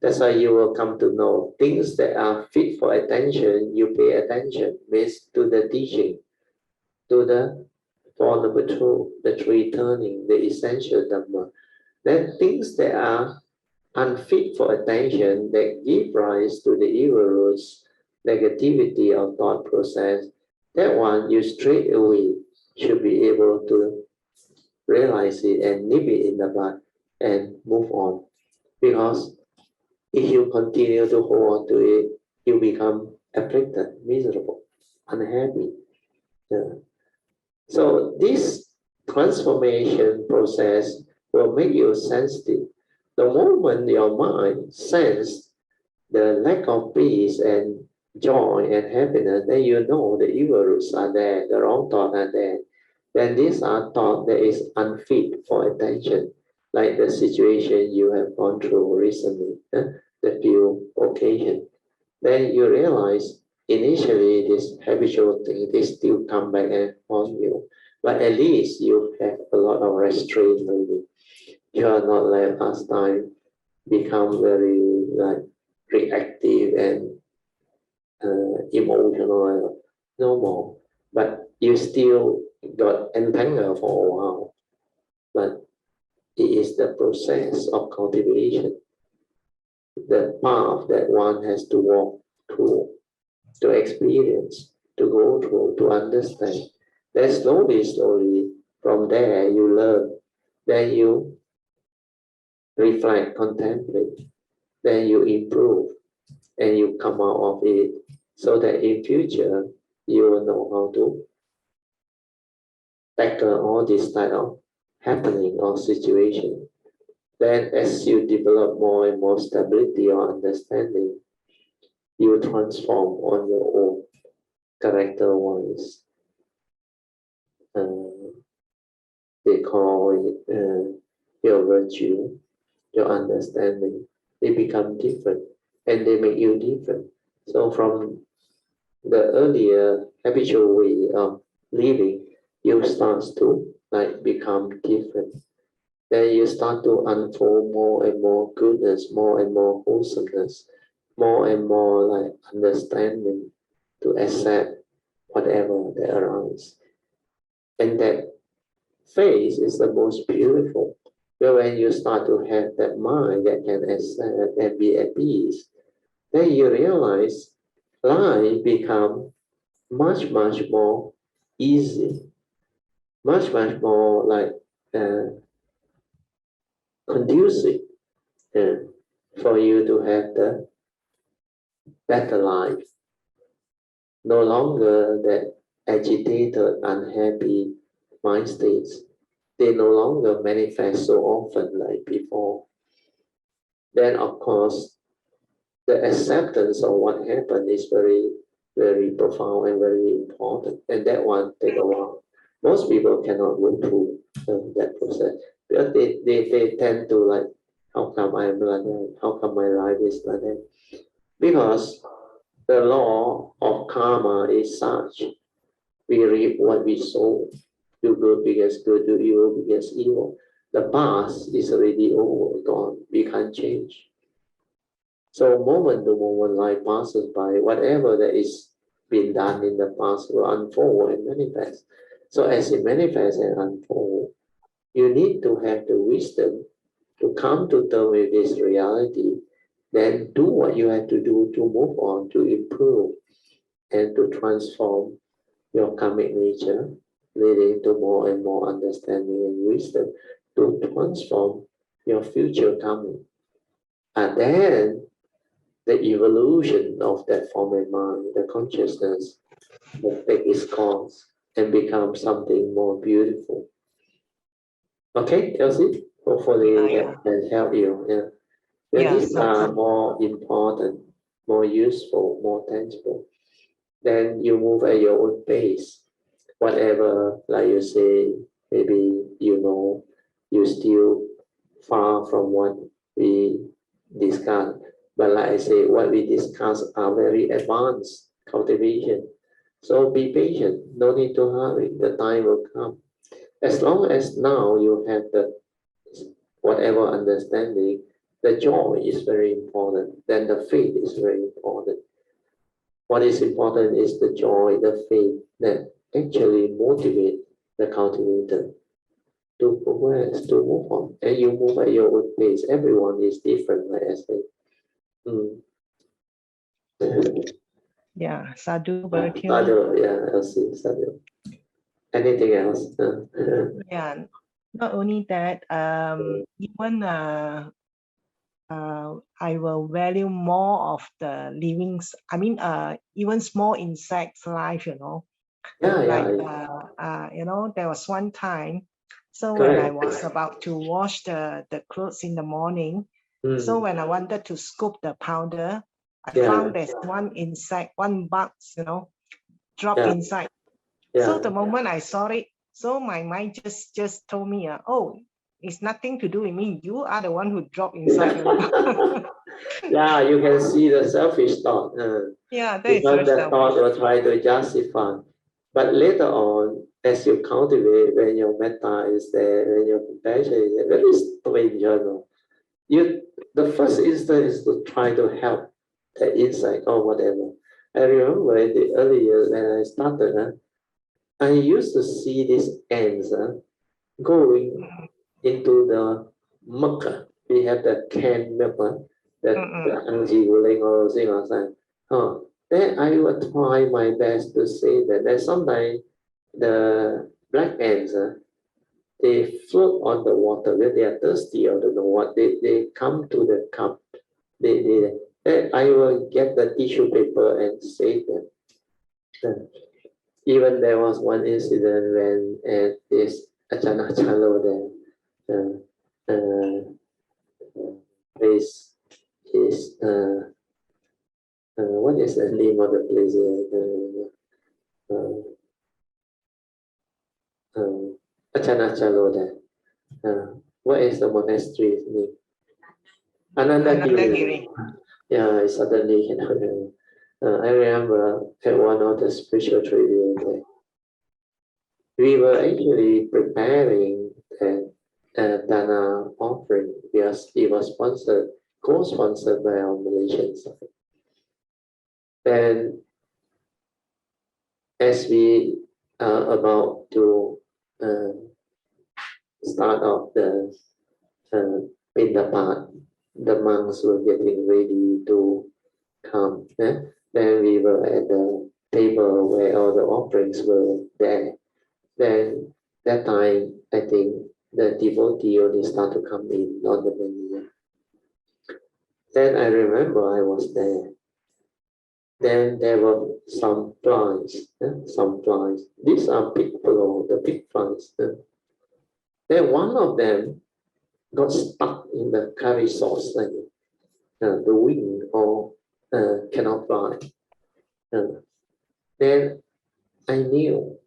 That's why you will come to know things that are fit for attention. You pay attention, means to the teaching, to the Four Noble Truths, the three turning, the essential Dhamma. Then things that are unfit for attention, that give rise to the evil roots, negativity of thought process, that one you straight away should be able to realize it and nip it in the bud and move on. Because if you continue to hold on to it, you become afflicted, miserable, unhappy. Yeah. So this transformation process will make you sensitive. The moment your mind senses the lack of peace and joy and happiness, then you know the evil roots are there, the wrong thoughts are there. Then these are thoughts that is unfit for attention, like the situation you have gone through recently, the few occasions. Then you realize initially this habitual thing, they still come back and haunt you. But at least you have a lot of restraint maybe. You are not like last time become very like reactive and emotional, no more. But you still got entangled for a while. But it is the process of cultivation, the path that one has to walk through, to experience, to go through, to understand. Then slowly, from there you learn, then you reflect, contemplate, then you improve, and you come out of it, so that in future you will know how to tackle all this type of happening or situation. Then as you develop more and more stability or understanding, you transform on your own character-wise. They call it your virtue, your understanding. They become different and they make you different. So from the earlier habitual way of living, you start to like become different. Then you start to unfold more and more goodness, more and more wholesomeness, more and more like understanding to accept whatever that arises. And that phase is the most beautiful. But when you start to have that mind that can accept and be at peace, then you realize life become much more easy, much more like conducive for you to have the better life. No longer that agitated, unhappy mind states. They no longer manifest so often like before. Then of course, the acceptance of what happened is very profound and very important. And that one take a while. Most people cannot go through that process because they tend to like, how come I'm like that? How come my life is like that? Because the law of karma is such. We reap what we sow. Do good begets good, do evil begets evil. The past is already over, gone. We can't change. So moment to moment life passes by, whatever that is been done in the past will unfold and manifest. So as it manifests and unfolds, you need to have the wisdom to come to terms with this reality, then do what you have to do to move on, to improve, and to transform your karmic nature, leading to more and more understanding and wisdom to transform your future karma. And then the evolution of that form of mind, the consciousness, will take its course and become something more beautiful. Okay, Kelsey? Hopefully that can help you. Yeah. These are more important, more useful, more tangible. Then you move at your own pace. Whatever, like you say, maybe you still far from what we discussed. But like I say, what we discuss are very advanced cultivation. So be patient, no need to hurry, the time will come. As long as now you have the whatever understanding, the joy is very important, then the faith is very important. What is important is the joy, the faith that actually motivate the cultivator to progress, to move on. And you move at your own pace. Everyone is different, like I said. Yeah, sadhu, Bertie. Sadhu, yeah, I'll see, sadhu. Anything else? Yeah, not only that, even I will value more of the livings. I mean, even small insects life, Yeah, there was one time. So correct. when I was about to wash the clothes in the morning, so when I wanted to scoop the powder, I found there's one insect, one bug, drop inside. So the moment I saw it, so my mind just told me, oh, it's nothing to do with me. You are the one who dropped inside. Yeah, you can see the selfish thought. Yeah, that is because the thought will try to justify. But later on, as you cultivate, when your metta is there, when your compassion is there, very strange, the first instinct is to try to help the insect or whatever. I remember in the early years when I started, I used to see these ants going into the milk. We have the canned milk, the Anji Guling or thing outside. Then I would try my best to say that sometimes the black ants, they float on the water when they are thirsty or don't know what. They come to the cup. Then I will get the tissue paper and save them. Even there was one incident when at this Achana Chalo there, place is what is the name of the place Achana Chalo there. What is the monastery's name? Anandagiri. Yeah, I suddenly cannot remember. I remember at one of the spiritual training there. We were actually preparing a Dana offering because it was co-sponsored by our Malaysian side. Then, as we are about to start off the Pindapat, the monks were getting ready to come. Then we were at the table where all the offerings were there. Then that time, I think the devotee only start to come in, not the many. Then I remember I was there. Then there were some flies. These are big below, the big flies. Then one of them got stuck in the curry sauce, the wing or cannot fly. Then I knew.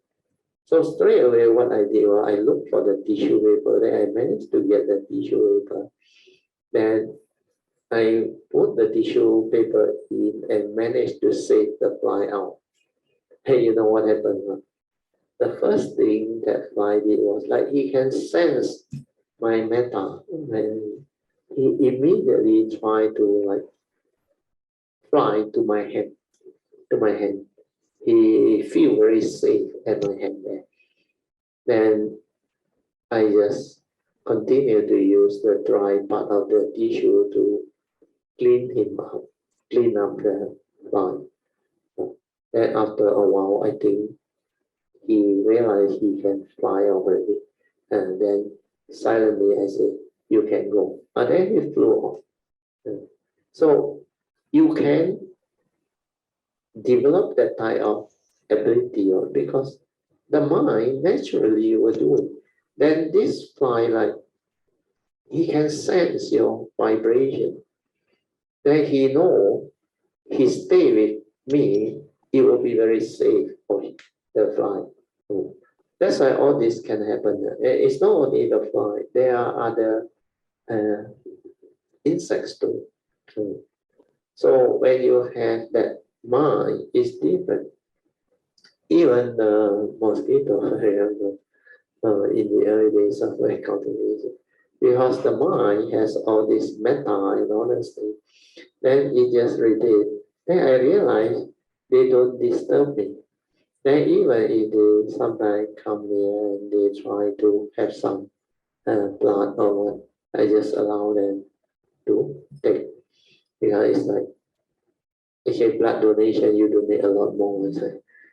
So straight away, what I did was I looked for the tissue paper. Then I managed to get the tissue paper. Then I put the tissue paper in and managed to save the fly out. Hey, you know what happened? Huh? The first thing that fly did was like he can sense my metta, and he immediately tried to fly to my hand. He feel very safe at my hand there. Then I just continue to use the dry part of the tissue to clean up the fly. Then after a while, I think he realized he can fly already. And then silently I said, you can go. And then he flew off. So you can develop that type of ability because the mind naturally will do it. Then this fly, he can sense your vibration. then he know he stay with me, it will be very safe for the fly. That's why all this can happen. It's not only the fly, there are other insects too. So when you have that mind, it's different. Even the mosquito, I remember in the early days of my cultivation, because the mind has all this metta and all this thing, then it just repeat. Then I realized they don't disturb me. Then even if they sometimes come here and they try to have some blood or what, I just allow them to take. Because it's like, actually blood donation, you donate a lot more.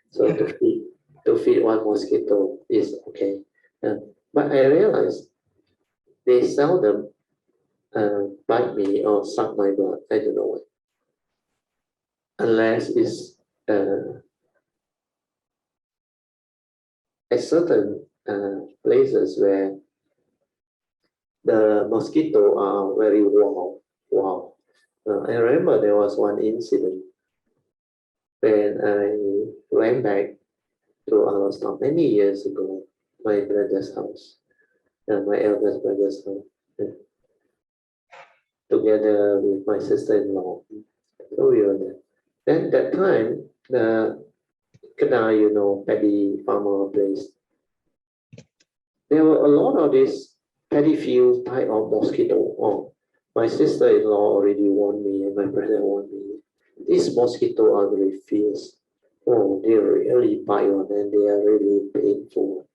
So to feed one mosquito is okay. But I realized they seldom bite me or suck my blood. I don't know why. Unless it's at certain places where the mosquito are very wow. I remember there was one incident when I went back to our stop many years ago, my brother's house, my eldest brother's house, together with my sister-in-law. So we were there. Then that time, the Kada, paddy farmer place, there were a lot of this paddy field type of mosquito. Oh, my sister-in-law already warned me and my brother warned me. These mosquitoes are very fierce. Oh, they really bite on and they are really painful.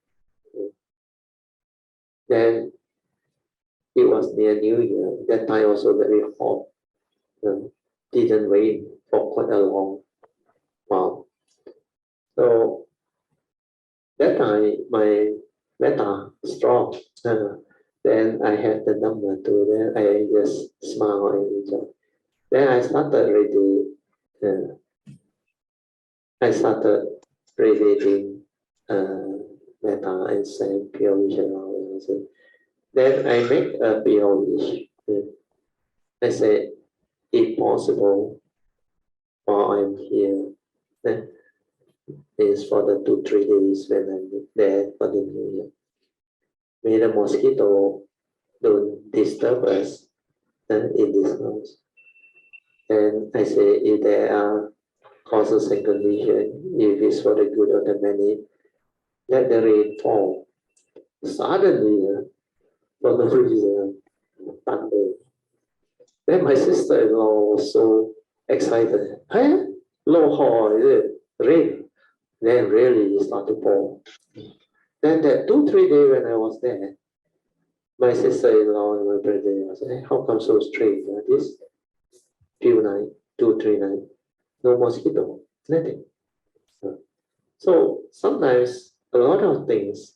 Then it was near New Year. That time also very hot. Didn't rain for quite a long while. So that time my metta strong. Then I had the number too. Then I just smile and enjoy. Then I started radiating metta and saying pure wish. Then I make a pure wish. I say, if possible, while I'm here, is for the 2-3 days when I'm there for the New Year. May the mosquito don't disturb us in this house. And I say, if there are causes and conditions, if it's for the good of the many, let the rain fall. Suddenly, for no reason, thunder. Then my sister-in-law was so excited. Huh? Low hall, is it? Rain. Then really it started to fall. Then that 2-3 days when I was there, my sister-in-law and my brother was saying, how come so strange? This few nights, 2-3 nights, no mosquito, nothing. So sometimes a lot of things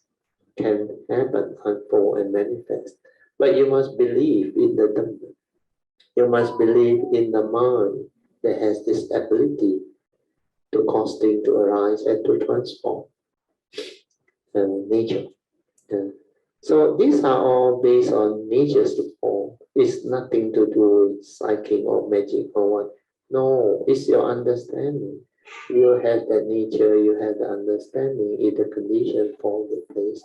can happen, unfold, and manifest. But you must believe in the Dhamma. You must believe in the mind that has this ability to cause things to arise and to transform nature. So these are all based on nature's form. It's nothing to do with psychic or magic or what. No, it's your understanding. You have that nature, you have the understanding, if the condition falls in place,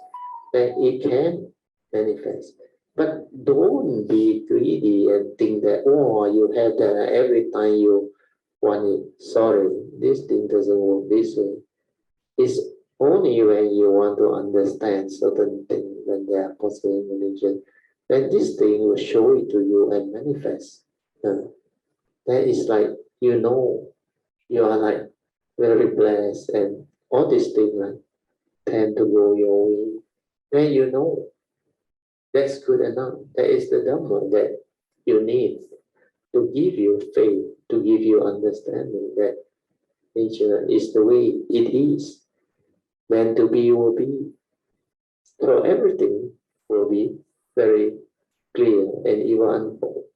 that it can manifest. But don't be greedy and think that, oh, you have that every time you want it. Sorry, this thing doesn't work this way. It's only when you want to understand certain things, when they are possible in religion, then this thing will show it to you and manifest. That is like, you are like very blessed and all these things like tend to go your way. Then that's good enough. That is the Dhamma that you need to give you faith, to give you understanding that nature is the way it is. Meant to be will be. So everything will be very clear and it will unfold.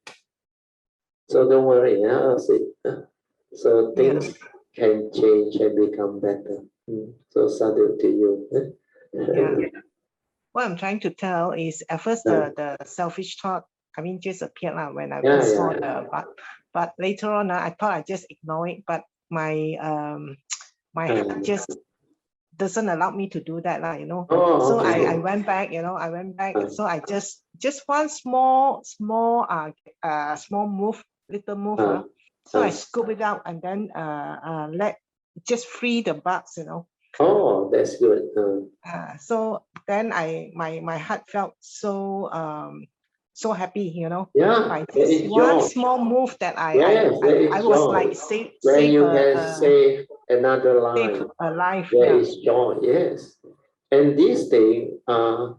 So don't worry, I'll say. So things can change and become better. So sadhu to you. What I'm trying to tell is at first the selfish thought, just appeared when I saw the But later on, I thought I just ignore it, but my heart just doesn't allow me to do that, you know. So I went back, you know, So I just one small move, little move. So I scoop it out and then just free the bugs, you know. Oh, that's good. So then my heart felt so so happy, you know. Yeah, by there this is one joy. small move that I was joy. like save Another life. a life. There is joy, yes. And these things are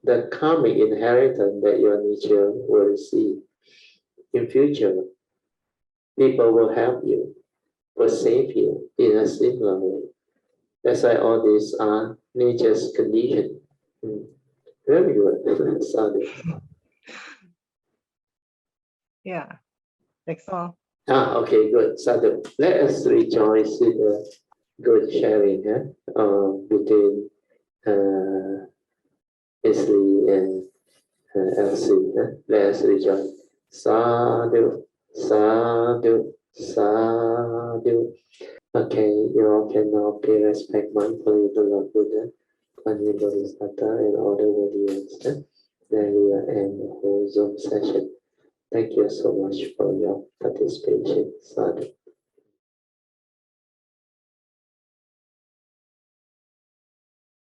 the karmic inheritance that your nature will receive. In future, people will help you, will save you in a similar way. That's why all these are nature's condition. Very good. Sadhu. Yeah, that's all. Okay, good. Sadhu. Let us rejoice with a good sharing between Isley and Elsie. Let us rejoice. Sadhu, sadhu, sadhu. Okay, you all can now pay respect mindfully to Lord Buddha, Kanye Bodhisattva, and all the worthy ones. Then we will end the whole Zoom session. Thank you so much for your participation. Sadhu.